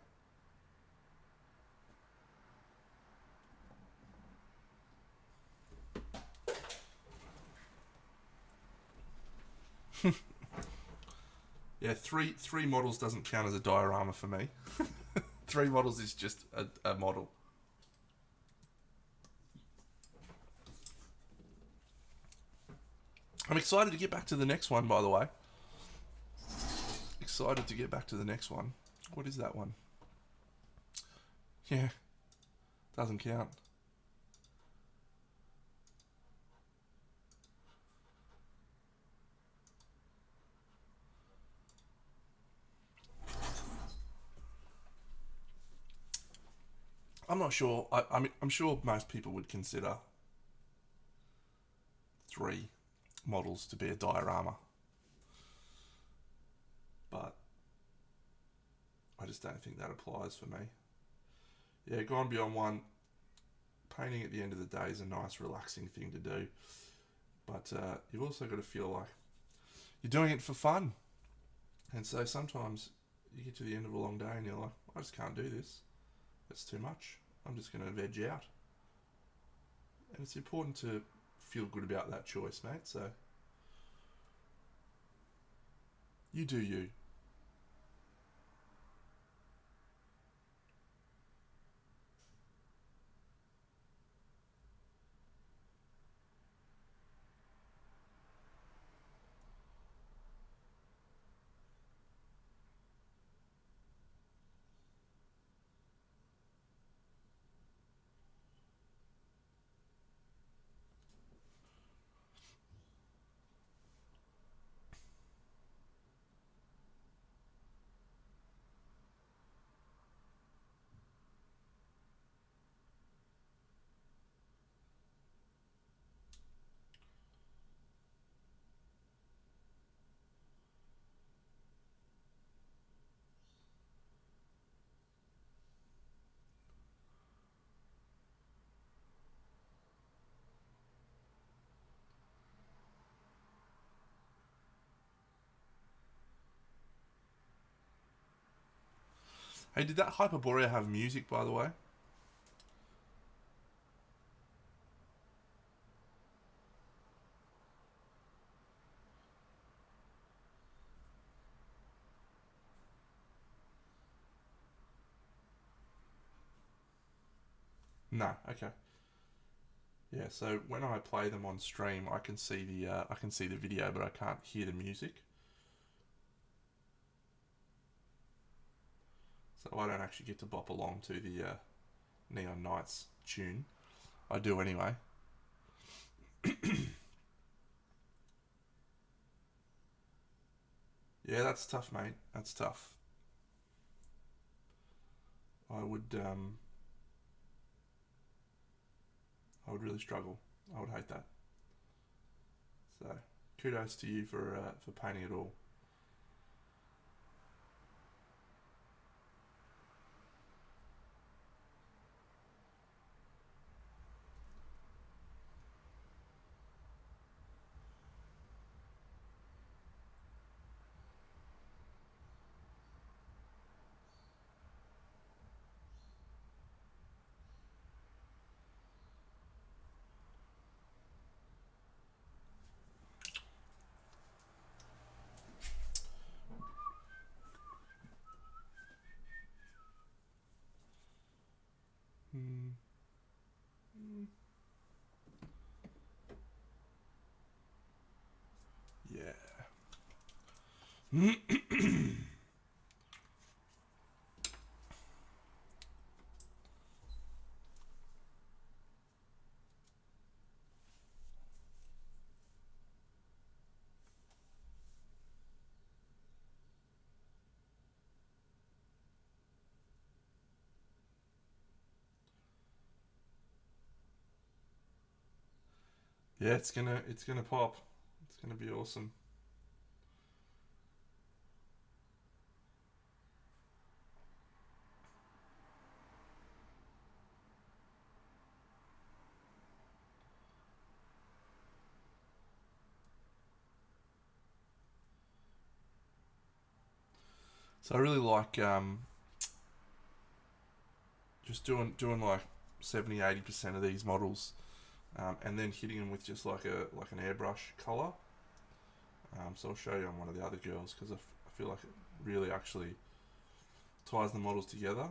S1: Yeah, three models doesn't count as a diorama for me. 3 models is just a model. I'm excited to get back to the next one, by the way. Excited to get back to the next one. What is that one? Yeah. Doesn't count. I'm not sure. I mean, I'm sure most people would consider 3 models to be a diorama, but I just don't think that applies for me. Yeah, Gone Beyond 1, painting at the end of the day is a nice, relaxing thing to do, but you've also got to feel like you're doing it for fun. And so sometimes you get to the end of a long day and you're like, I just can't do this. It's too much. I'm just going to veg out. And it's important to feel good about that choice, mate. So you do you. Hey, did that Hyperborea have music, by the way? No. Okay. Yeah. So when I play them on stream, I can see the video, but I can't hear the music. So I don't actually get to bop along to the Neon Knights tune. I do anyway. Yeah, that's tough, mate. That's tough. I would I would really struggle. I would hate that. So kudos to you for painting it all. Hmm. Yeah. Yeah, it's gonna pop. It's gonna be awesome. So I really like just doing like 70-80% of these models, and then hitting them with just like an airbrush color. So I'll show you on one of the other girls because I feel like it really actually ties the models together.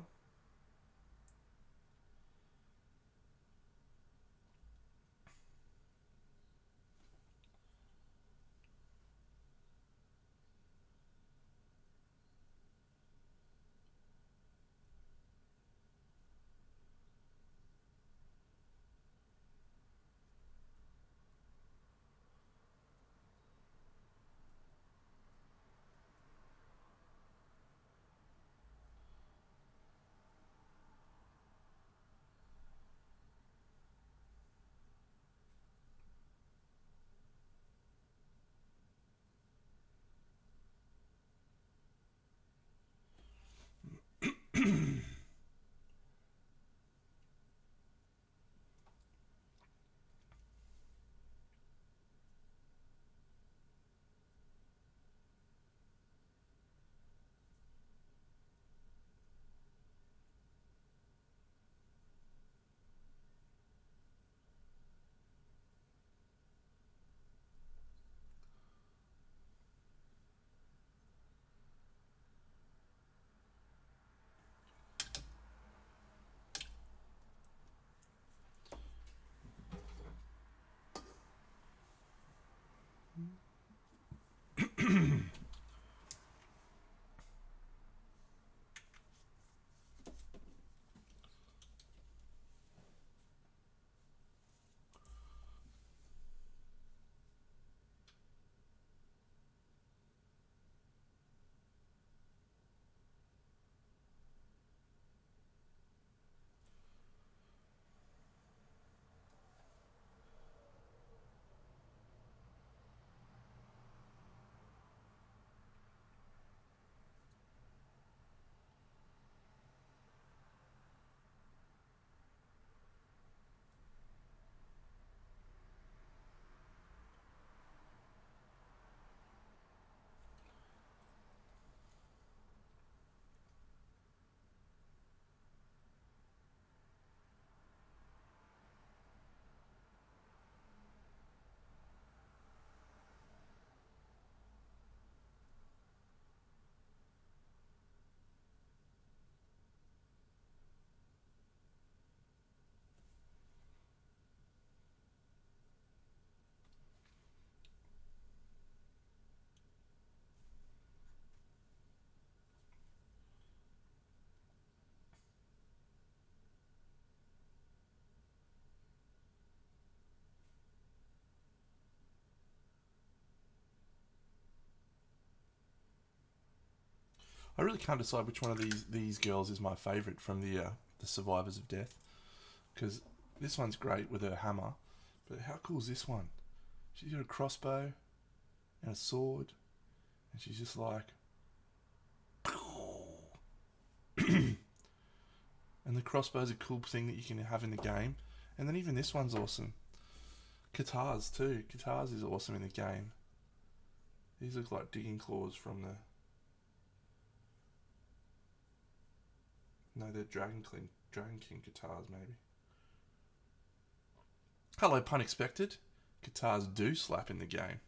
S1: I really can't decide which one of these girls is my favourite from the Survivors of Death, because this one's great with her hammer, but how cool is this one? She's got a crossbow and a sword, and she's just like, and the crossbow's a cool thing that you can have in the game, and then even this one's awesome. Katars too. Katars is awesome in the game. These look like digging claws from the. No, they're Dragon King guitars, maybe. Hello, pun expected. Guitars do slap in the game.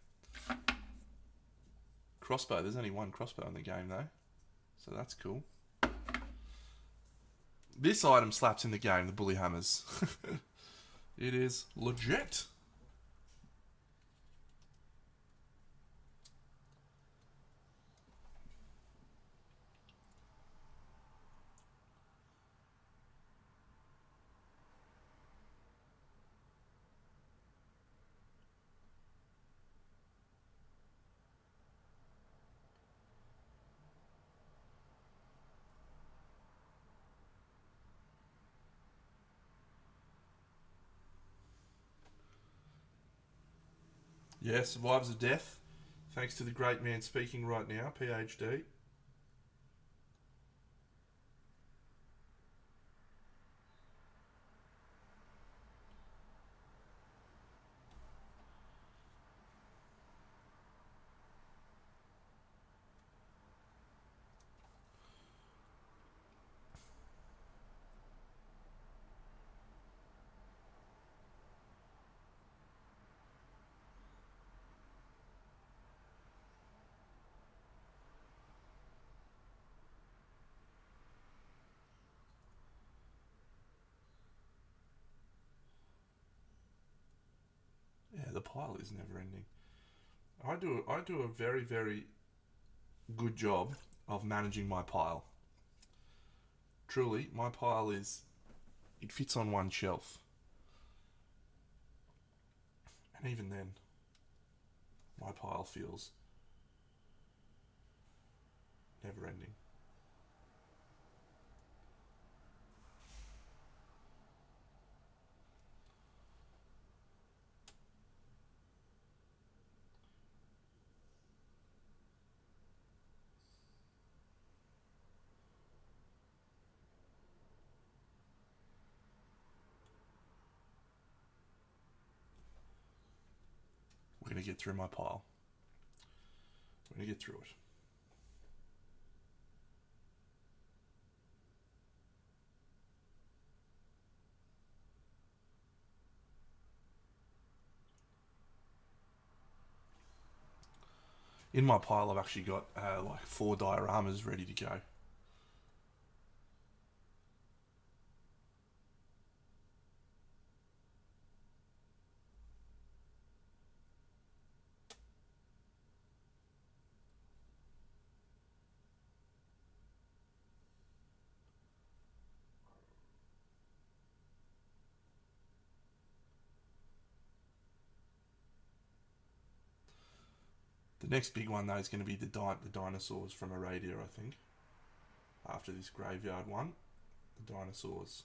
S1: Crossbow, there's only one crossbow in the game though, so that's cool. This item slaps in the game, the bully hammers. It is legit. Yeah, Survivors of Death. Thanks to the great man speaking right now, PhD. Yeah, the pile is never ending. I do a very, very good job of managing my pile. Truly, my pile it fits on one shelf. And even then, my pile feels never ending. We're going to get through my pile. We're going to get through it. In my pile, I've actually got like 4 dioramas ready to go. The next big one, though, is going to be the dinosaurs from Aradia, I think. After this graveyard one, the dinosaurs.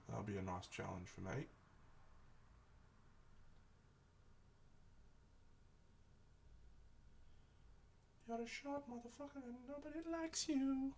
S1: That'll be a nice challenge for me. You're a shot, motherfucker, and nobody likes you.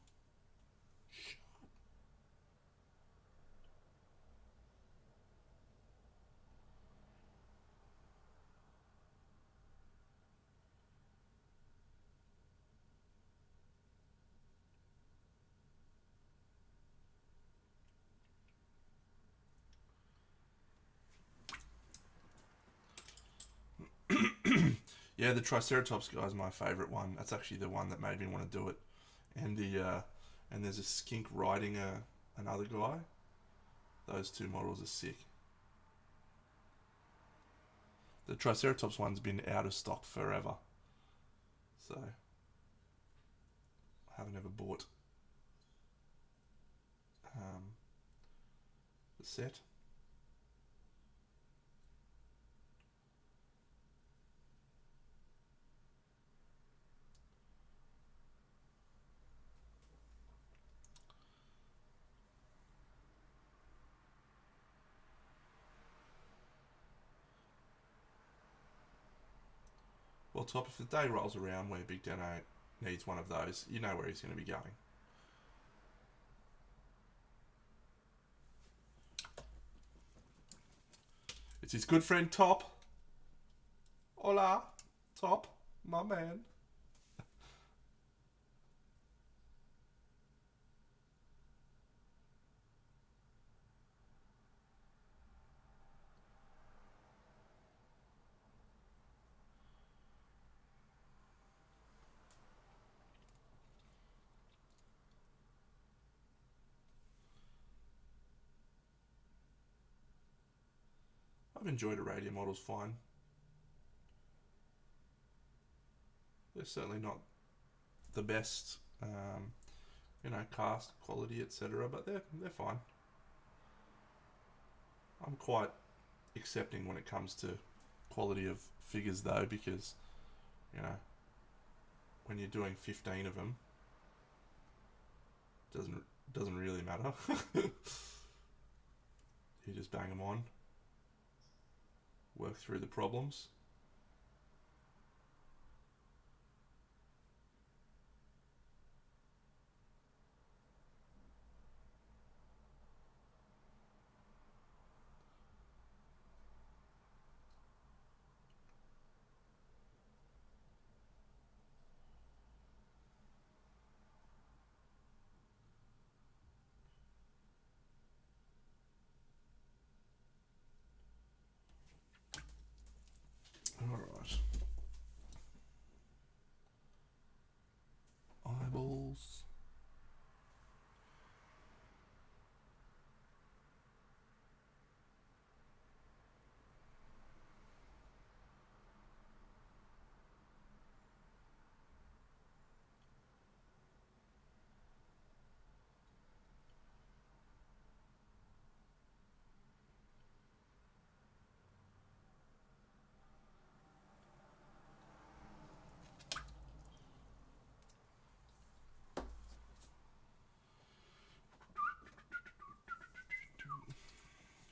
S1: Yeah, the Triceratops guy is my favourite one. That's actually the one that made me want to do it. And and there's a skink riding another guy. Those two models are sick. The Triceratops one's been out of stock forever, so I haven't ever bought the set. Well, Top, if the day rolls around where Big Deno needs one of those, you know where he's going to be going. It's his good friend Top. Hola, Top, my man. I've enjoyed a radio models fine. They're certainly not the best, cast quality, etc. But they're fine. I'm quite accepting when it comes to quality of figures though, because you know when you're doing 15 of them, doesn't really matter. You just bang them on, work through the problems. All right. Eyeballs.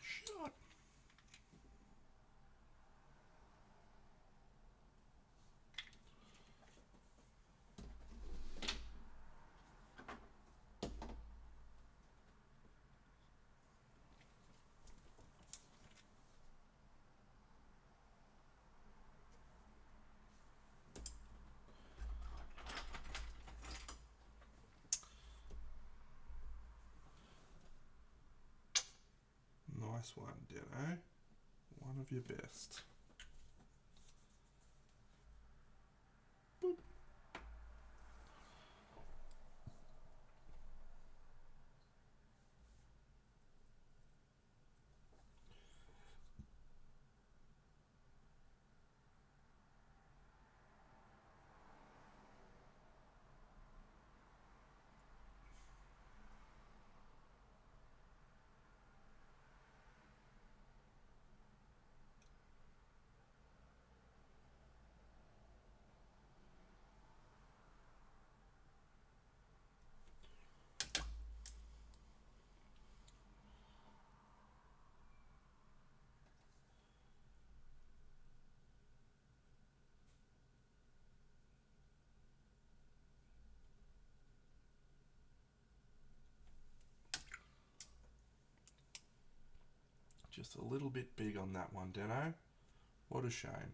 S1: Shot. Nice one, Deno. One of your best. Boop. Just a little bit big on that one, Deno. What a shame.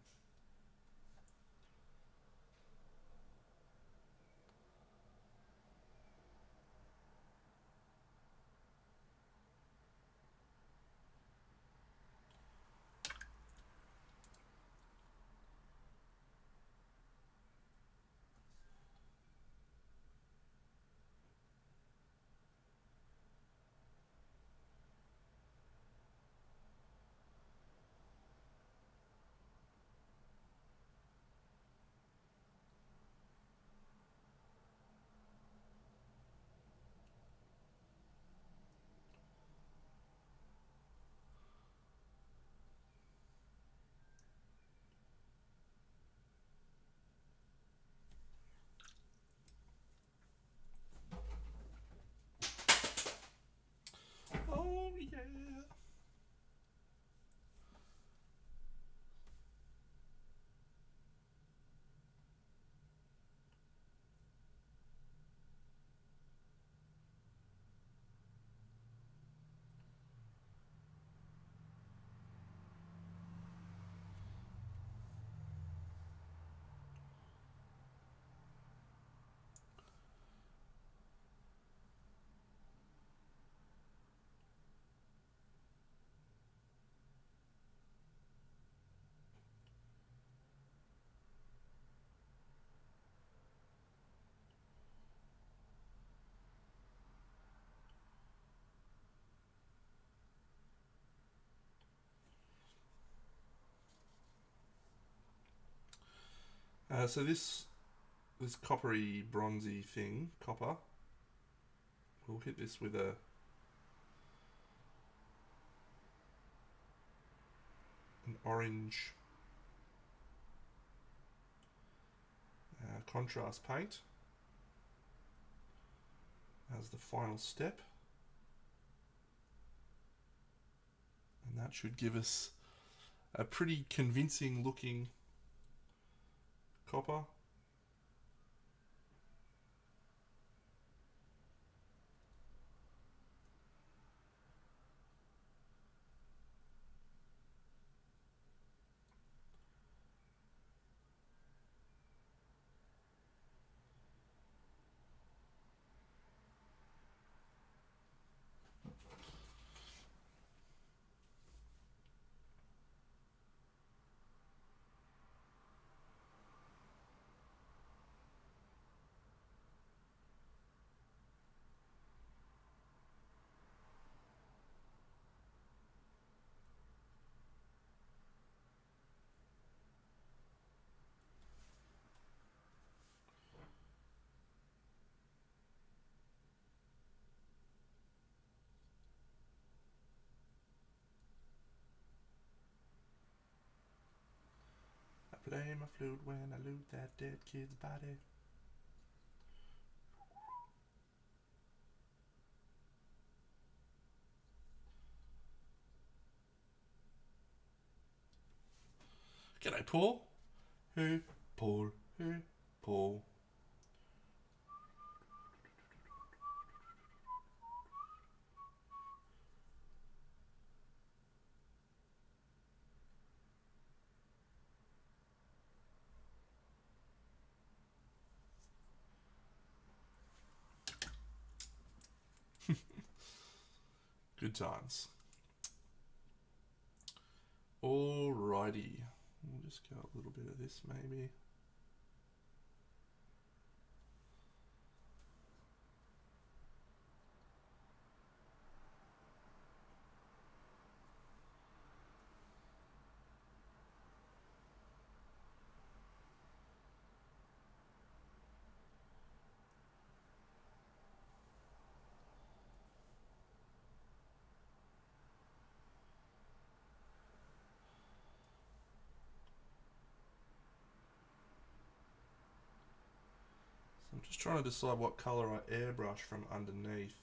S1: So this coppery bronzy thing, copper, we'll hit this with an orange contrast paint as the final step, and that should give us a pretty convincing looking copper. I play my flute when I loot that dead kid's body. G'day, Paul. Hey, Paul. Hey, Paul. Good times. Alrighty. We'll just go a little bit of this maybe. I'm just trying to decide what colour I airbrush from underneath.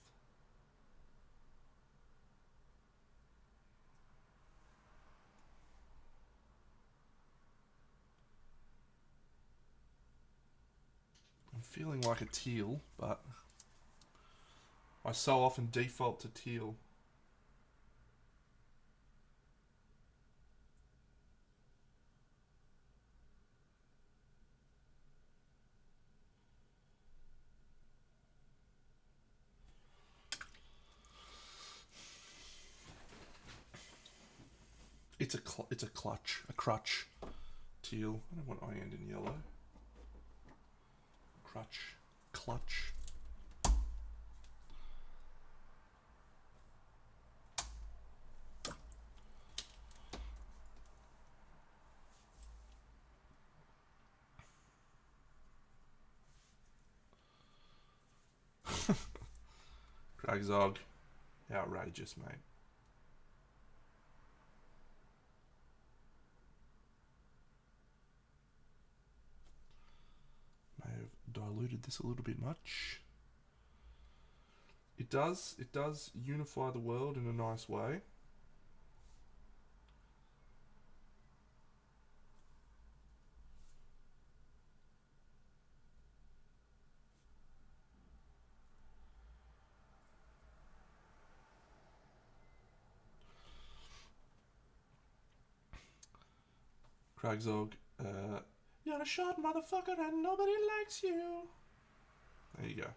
S1: I'm feeling like a teal, but I so often default to teal. It's a crutch. Teal. I don't want I end in yellow. Clutch. Craig Zog. Outrageous, mate. May have diluted this a little bit much. It does unify the world in a nice way. Craig Zog, you're a short motherfucker and nobody likes you. There you go.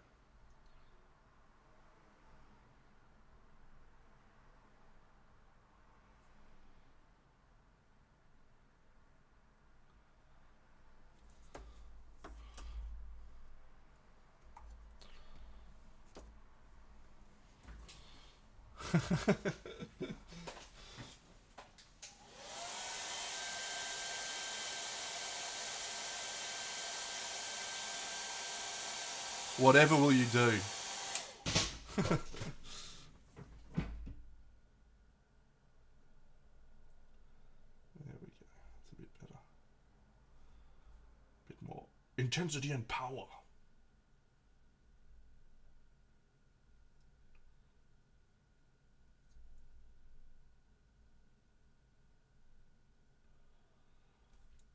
S1: Whatever will you do? There we go. It's a bit better. A bit more intensity and power.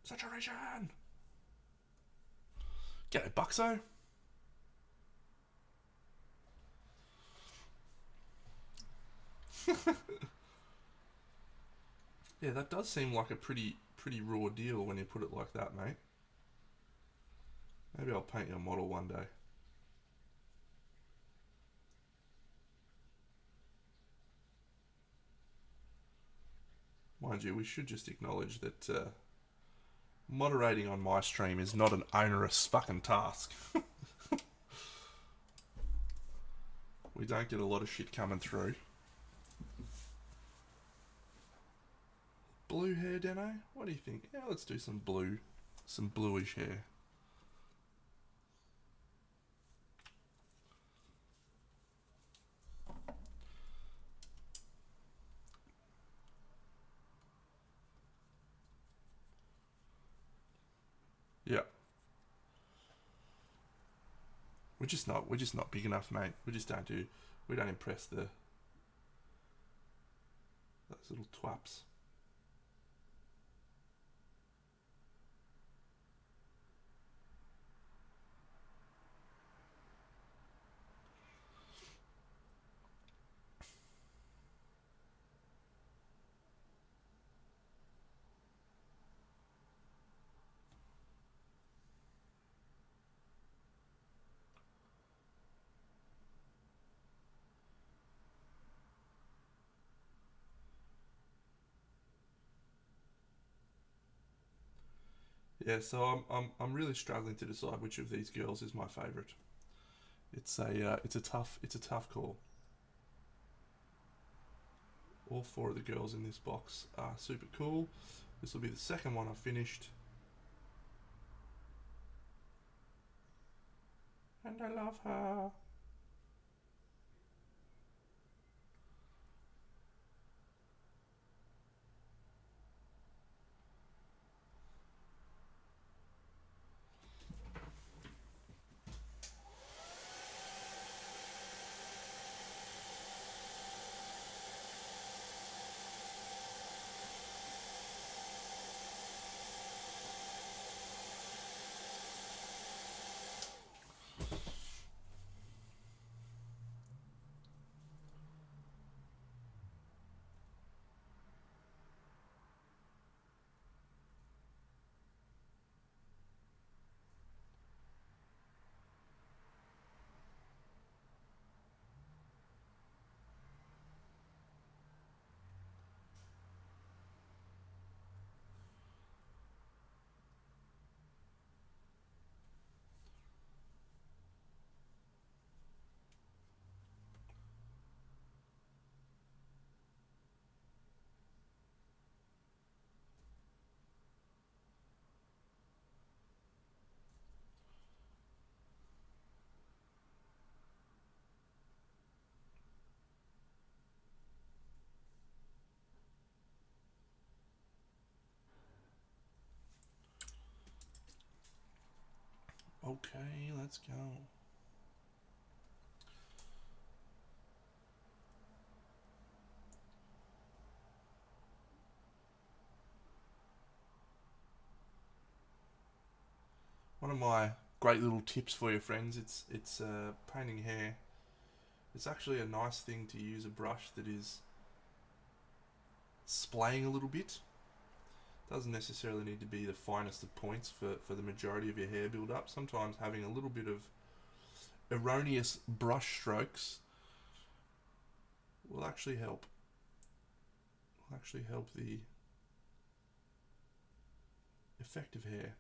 S1: Saturation! Get it, Buxo. Yeah, that does seem like a pretty raw deal when you put it like that, mate. Maybe I'll paint your model one day. Mind you, we should just acknowledge that moderating on my stream is not an onerous fucking task. We don't get a lot of shit coming through. Blue hair, Deno? What do you think? Yeah, let's do some blue. Some bluish hair. Yeah. We're just not big enough, mate. We don't impress those little twaps. Yeah, so I'm really struggling to decide which of these girls is my favourite. It's a tough call. All four of the girls in this box are super cool. This will be the second one I've finished. And I love her. Okay, let's go. One of my great little tips for your friends, it's painting hair. It's actually a nice thing to use a brush that is splaying a little bit. Doesn't necessarily need to be the finest of points for the majority of your hair build up. Sometimes having a little bit of erroneous brush strokes will actually help. Will actually help the effect of hair.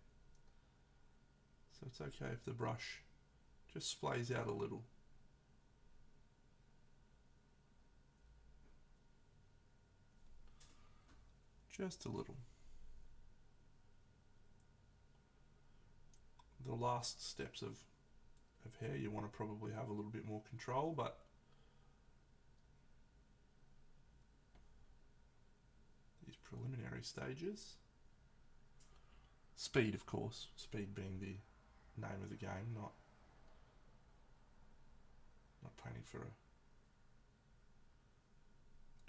S1: So it's okay if the brush just splays out a little. Just a little. The last steps of of hair, you want to probably have a little bit more control, but these preliminary stages. Speed, of course. Speed being the name of the game, not painting for a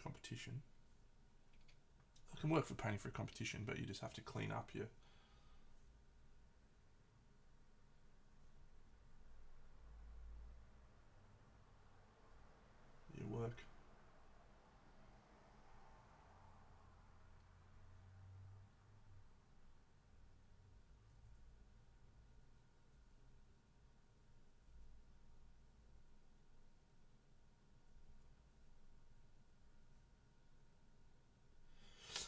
S1: competition. It can work for painting for a competition, but you just have to clean up your work.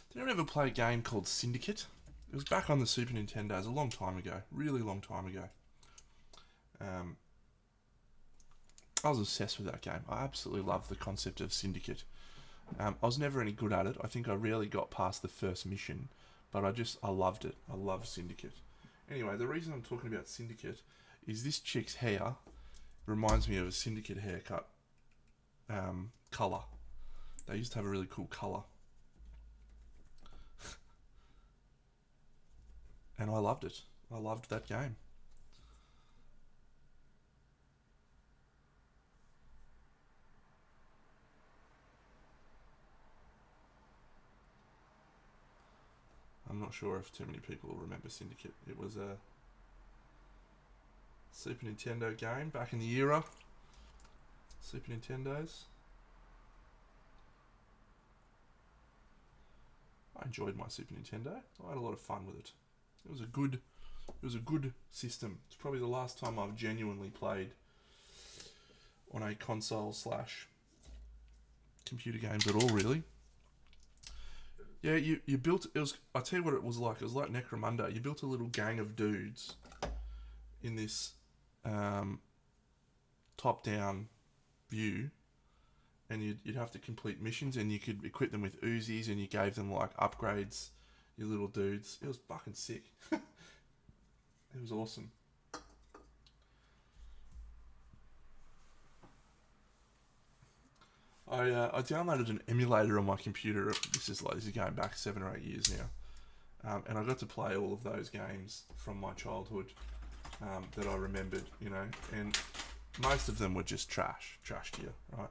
S1: Did anyone ever play a game called Syndicate? It was back on the Super Nintendo. It was a long time ago, really long time ago. I was obsessed with that game. I absolutely loved the concept of Syndicate. I was never any good at it. I think I rarely got past the first mission, but I loved it. I loved Syndicate. Anyway, the reason I'm talking about Syndicate is this chick's hair reminds me of a Syndicate haircut colour. They used to have a really cool colour. And I loved it. I loved that game. I'm not sure if too many people will remember Syndicate. It was a Super Nintendo game back in the era. Super Nintendos. I enjoyed my Super Nintendo. I had a lot of fun with it. It was a good system. It's probably the last time I've genuinely played on a console / computer games at all, really. Yeah, you built, I'll tell you what it was like. It was like Necromunda. You built a little gang of dudes in this top-down view, and you'd have to complete missions, and you could equip them with Uzis, and you gave them like upgrades, your little dudes. It was fucking sick. It was awesome. I downloaded an emulator on my computer. This is going back 7 or 8 years now, and I got to play all of those games from my childhood that I remembered, and most of them were just trash to you, right?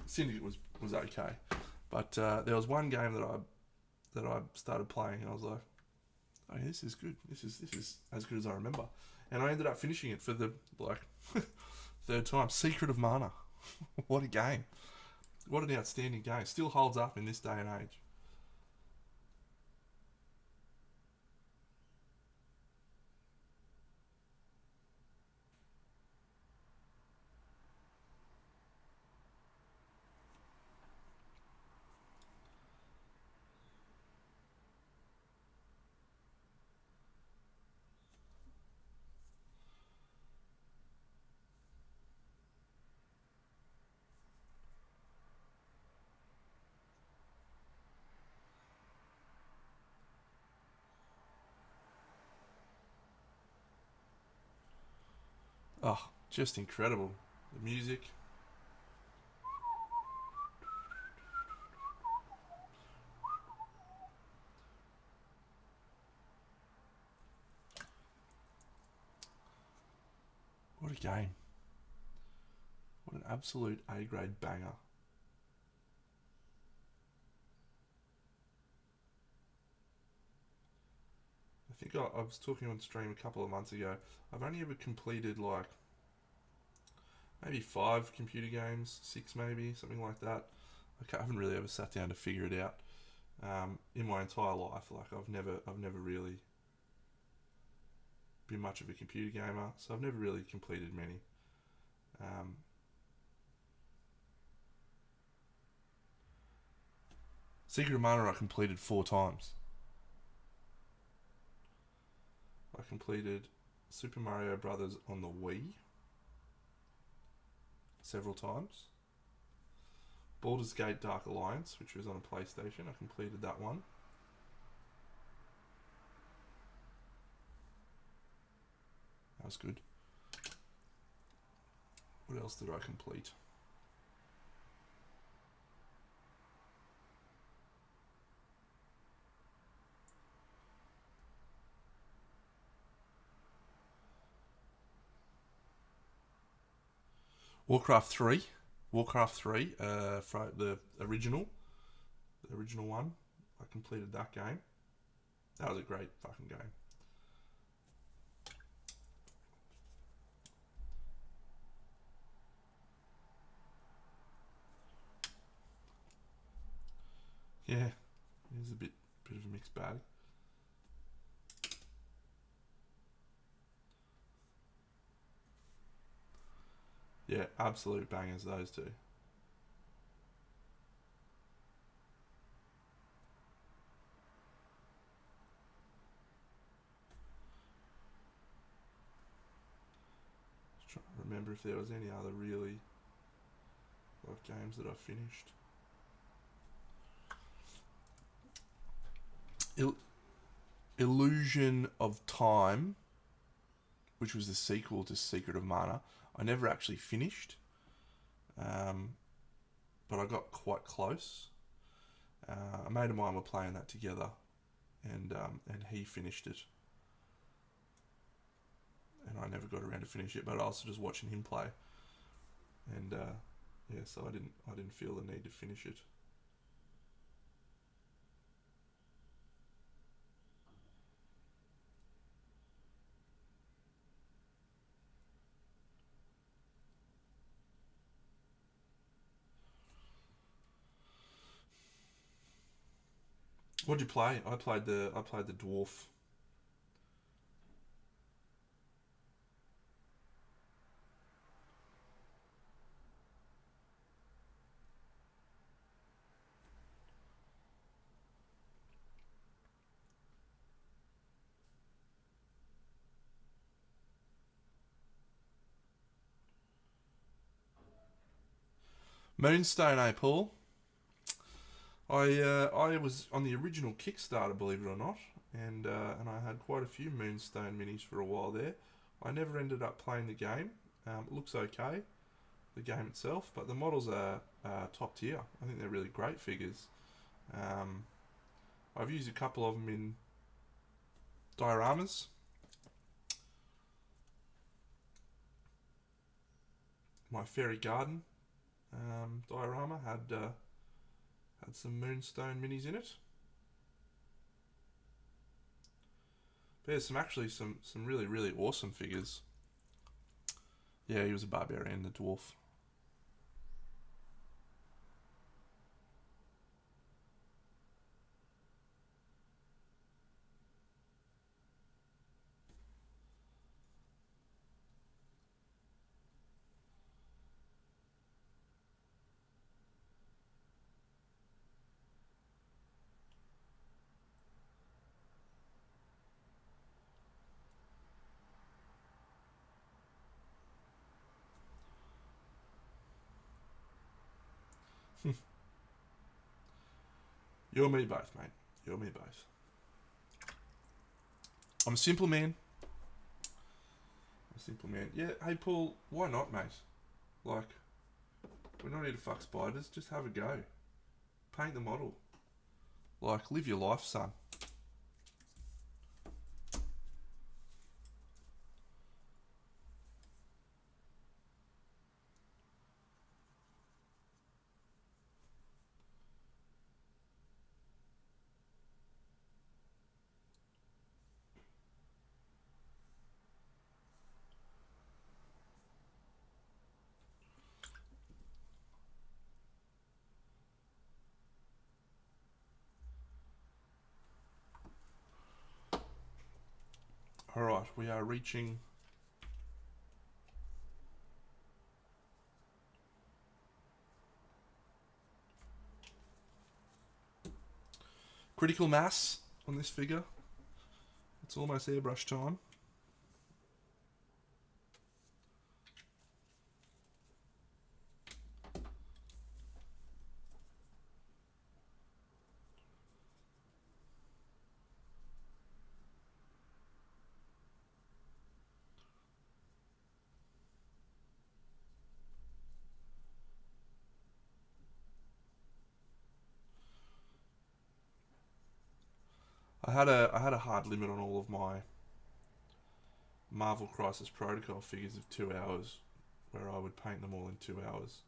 S1: Syndicate was okay, but there was one game that I started playing, and I was like, oh, yeah, this is good. This is as good as I remember, and I ended up finishing it for the third time. Secret of Mana. What a game! What an outstanding game. Still holds up in this day and age. Oh, just incredible. The music. What a game. What an absolute A-grade banger. I think I was talking on stream a couple of months ago. I've only ever completed maybe 5 computer games, 6 maybe, something like that. I haven't really ever sat down to figure it out in my entire life. I've never really been much of a computer gamer, so I've never really completed many. Secret of Mana I completed 4 times. I completed Super Mario Brothers on the Wii several times. Baldur's Gate Dark Alliance, which was on a PlayStation, I completed that one. was good. What else did I complete? Warcraft 3. Warcraft 3, the original one. I completed that game. That was a great fucking game. Yeah, it is a bit of a mixed bag. Yeah, absolute bangers, those two. Just trying to remember if there was any other really like games that I finished. Illusion of Time, which was the sequel to Secret of Mana, I never actually finished, but I got quite close. A mate of mine were playing that together, and he finished it, and I never got around to finish it. But I was just watching him play, and yeah, so I didn't feel the need to finish it. What'd you play? I played the dwarf. Moonstone, eh, Paul? I was on the original Kickstarter, believe it or not, and I had quite a few Moonstone minis for a while there. I never ended up playing the game. It looks okay, the game itself, but the models are top tier. I think they're really great figures. I've used a couple of them in dioramas. My Fairy Garden diorama had some Moonstone minis in it. But there's some really awesome figures. Yeah, he was a barbarian, the dwarf. You and me both, mate. You and me both. I'm a simple man. Yeah, hey Paul, why not, mate? Like, we're not here to fuck spiders. Just have a go. Paint the model. Like, live your life, son. Alright, we are reaching critical mass on this figure. It's almost airbrush time. I had a hard limit on all of my Marvel Crisis Protocol figures of 2 hours, where I would paint them all in 2 hours.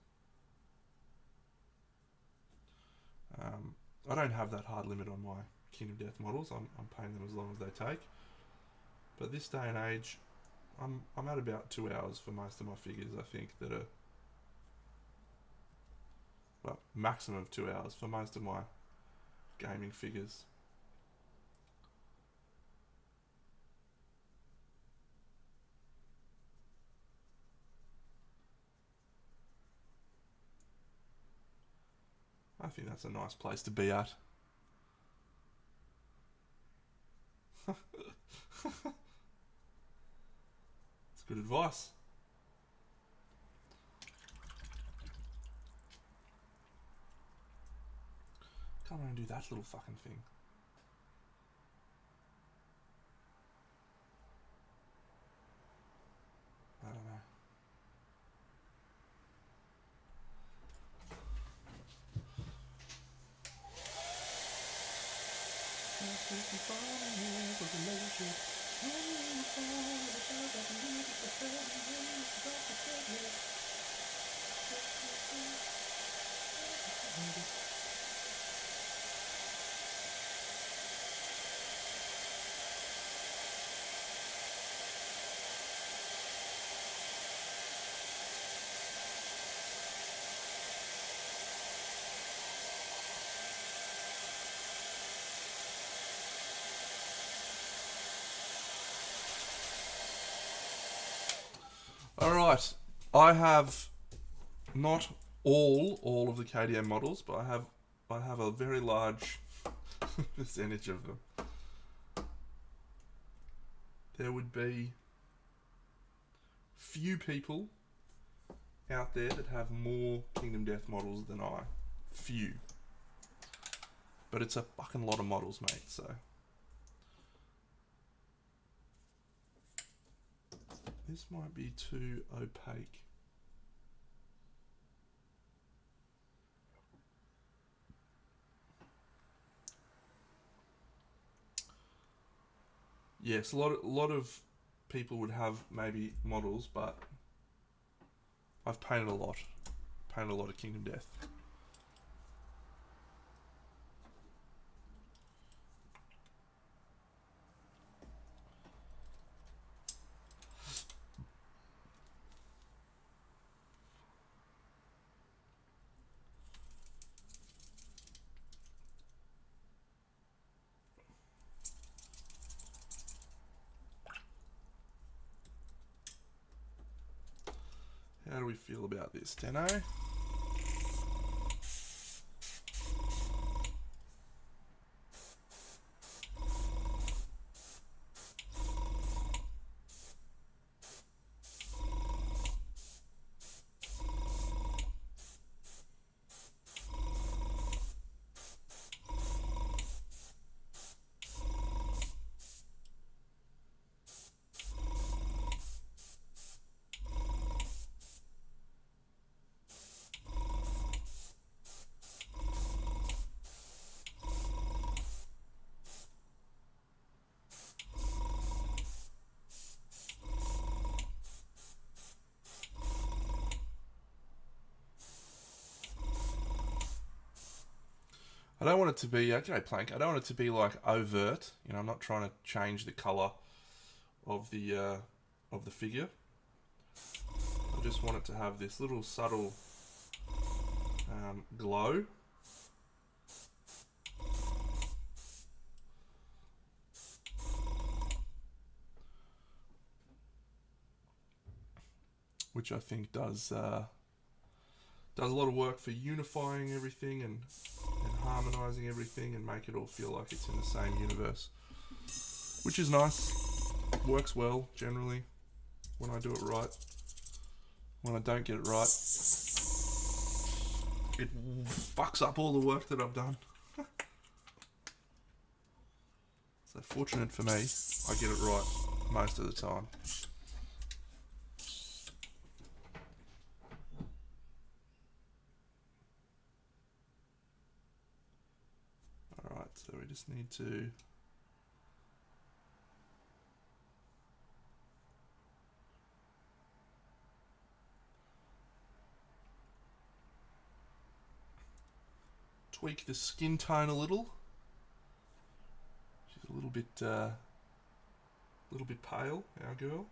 S1: I don't have that hard limit on my Kingdom Death models. I'm painting them as long as they take. But this day and age, I'm at about 2 hours for most of my figures. I think that are, well, maximum of 2 hours for most of my gaming figures. I think that's a nice place to be at. It's good advice. Can't undo that little fucking thing. I don't know. All right, I have not all of the KDM models, but I have a very large percentage of them. There would be few people out there that have more Kingdom Death models than I. Few. But it's a fucking lot of models, mate, so. This might be too opaque. Yes, a lot of people would have maybe models, but I've painted a lot. Painted a lot of Kingdom Death. How do we feel about this, Deno? I don't want it to be, g'day Plank, I don't want it to be like overt, you know, I'm not trying to change the colour of the figure. I just want it to have this little subtle glow. Which I think does a lot of work for unifying everything and harmonising everything and make it all feel like it's in the same universe. Which is nice. Works well, generally, when I do it right. When I don't get it right, it fucks up all the work that I've done. So fortunate for me, I get it right most of the time. Alright, so we just need to tweak the skin tone a little. She's a little bit pale, our girl.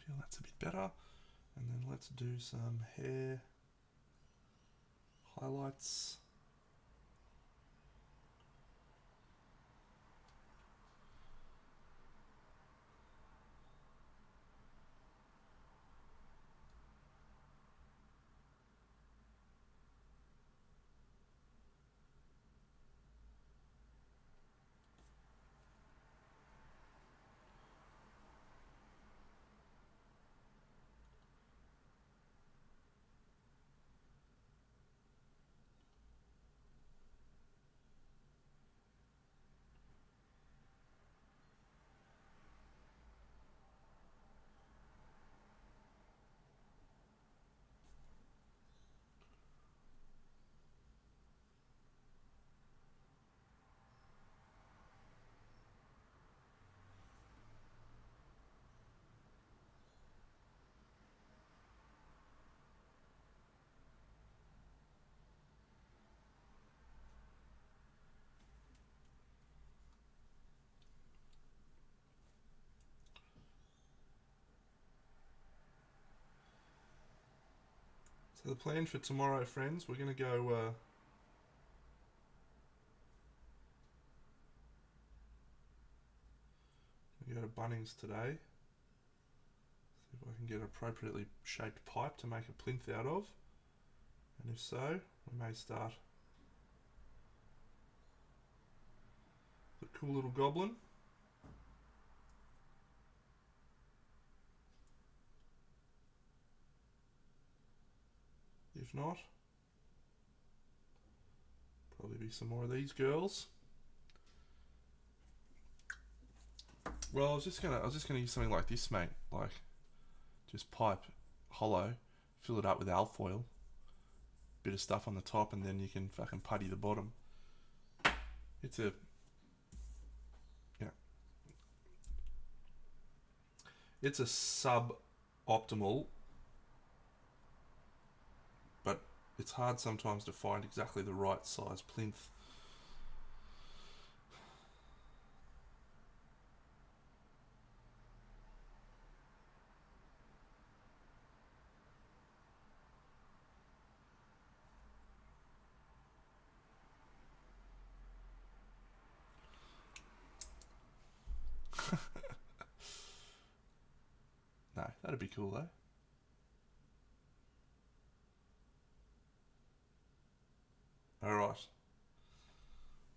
S1: Feel that's a bit better. And then let's do some hair highlights. So the plan for tomorrow, friends, we're going to go to Bunnings today. See if I can get an appropriately shaped pipe to make a plinth out of. And if so, we may start the cool little goblin. If not, probably be some more of these girls. Well, I was just gonna use something like this, mate. Like, just pipe hollow, fill it up with alfoil, bit of stuff on the top, and then you can fucking putty the bottom. It's a, it's a sub-optimal, but it's hard sometimes to find exactly the right size plinth. No, that'd be cool though. Alright.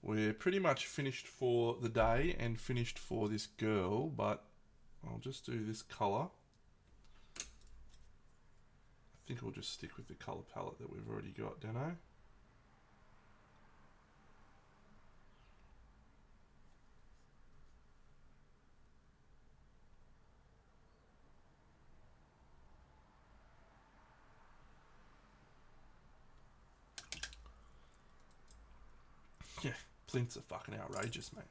S1: We're pretty much finished for the day and finished for this girl, but I'll just do this colour. I think I'll just stick with the colour palette that we've already got, don't I? Yeah, plinths are fucking outrageous, mate.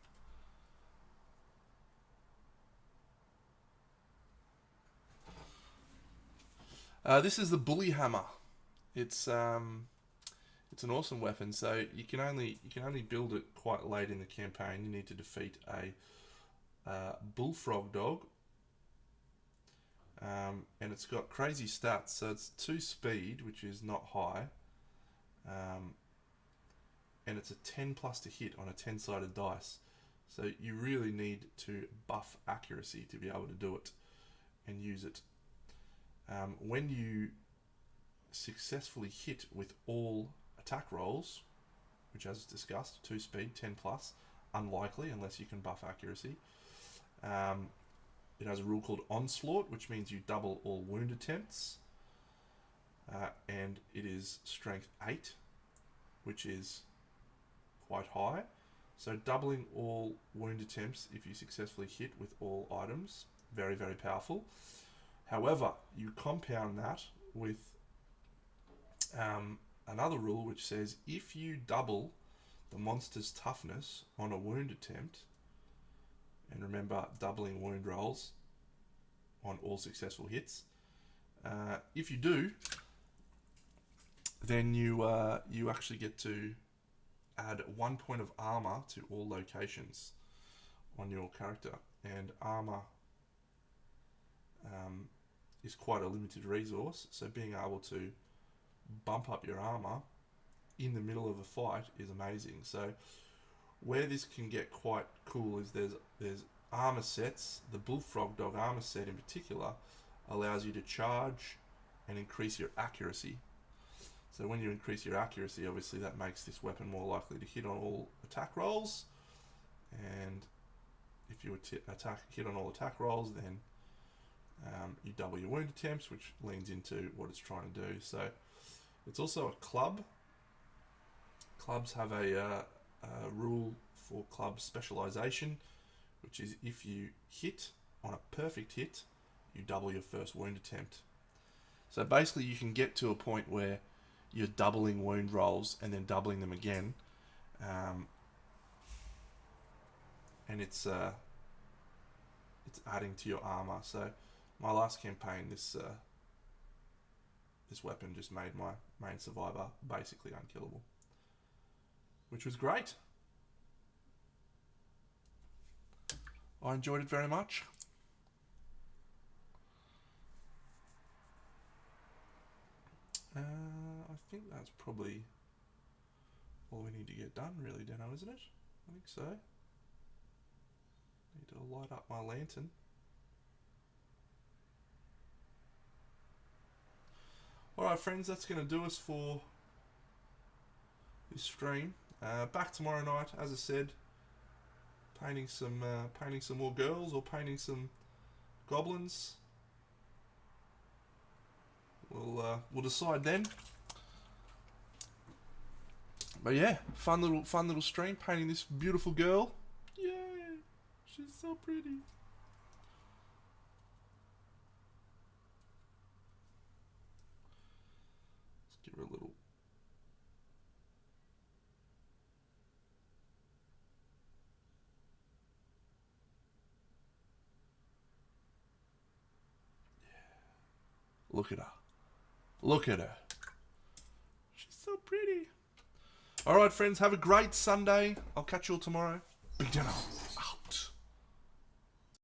S1: This is the Bully Hammer. It's It's an awesome weapon. So you can only build it quite late in the campaign. You need to defeat a bullfrog dog, and it's got crazy stats. So it's 2 speed, which is not high, and it's a 10 plus to hit on a 10-sided dice. So you really need to buff accuracy to be able to do it and use it. When you successfully hit with all attack rolls, which as discussed, 2 speed, 10 plus, unlikely unless you can buff accuracy. It has a rule called Onslaught, which means you double all wound attempts, and it is strength 8, which is quite high. So doubling all wound attempts if you successfully hit with all items, very, very powerful. However, you compound that with another rule which says if you double the monster's toughness on a wound attempt, and remember doubling wound rolls on all successful hits, if you do, then you actually get to add 1 point of armor to all locations on your character, and armor is quite a limited resource, so being able to bump up your armor in the middle of a fight is amazing. So where this can get quite cool is there's armor sets. The bullfrog dog armor set in particular allows you to charge and increase your accuracy. So when you increase your accuracy, obviously that makes this weapon more likely to hit on all attack rolls, and if you hit on all attack rolls, then you double your wound attempts, which leans into what it's trying to do. So it's also a club. Clubs have a rule for club specialization, which is if you hit on a perfect hit, you double your first wound attempt. So basically you can get to a point where you're doubling wound rolls and then doubling them again, and it's adding to your armor. So my last campaign, this weapon just made my main survivor basically unkillable, which was great. I enjoyed it very much. I think that's probably all we need to get done, really, Dano, isn't it? I think so. Need to light up my lantern. Alright friends, that's going to do us for this stream. Back tomorrow night, as I said, painting some more girls or painting some goblins. We'll decide then. But yeah, fun little stream painting this beautiful girl. Yay! She's so pretty. Let's give her a little. Yeah. Look at her. Look at her. She's so pretty. All right, friends, have a great Sunday. I'll catch you all tomorrow. Big dinner.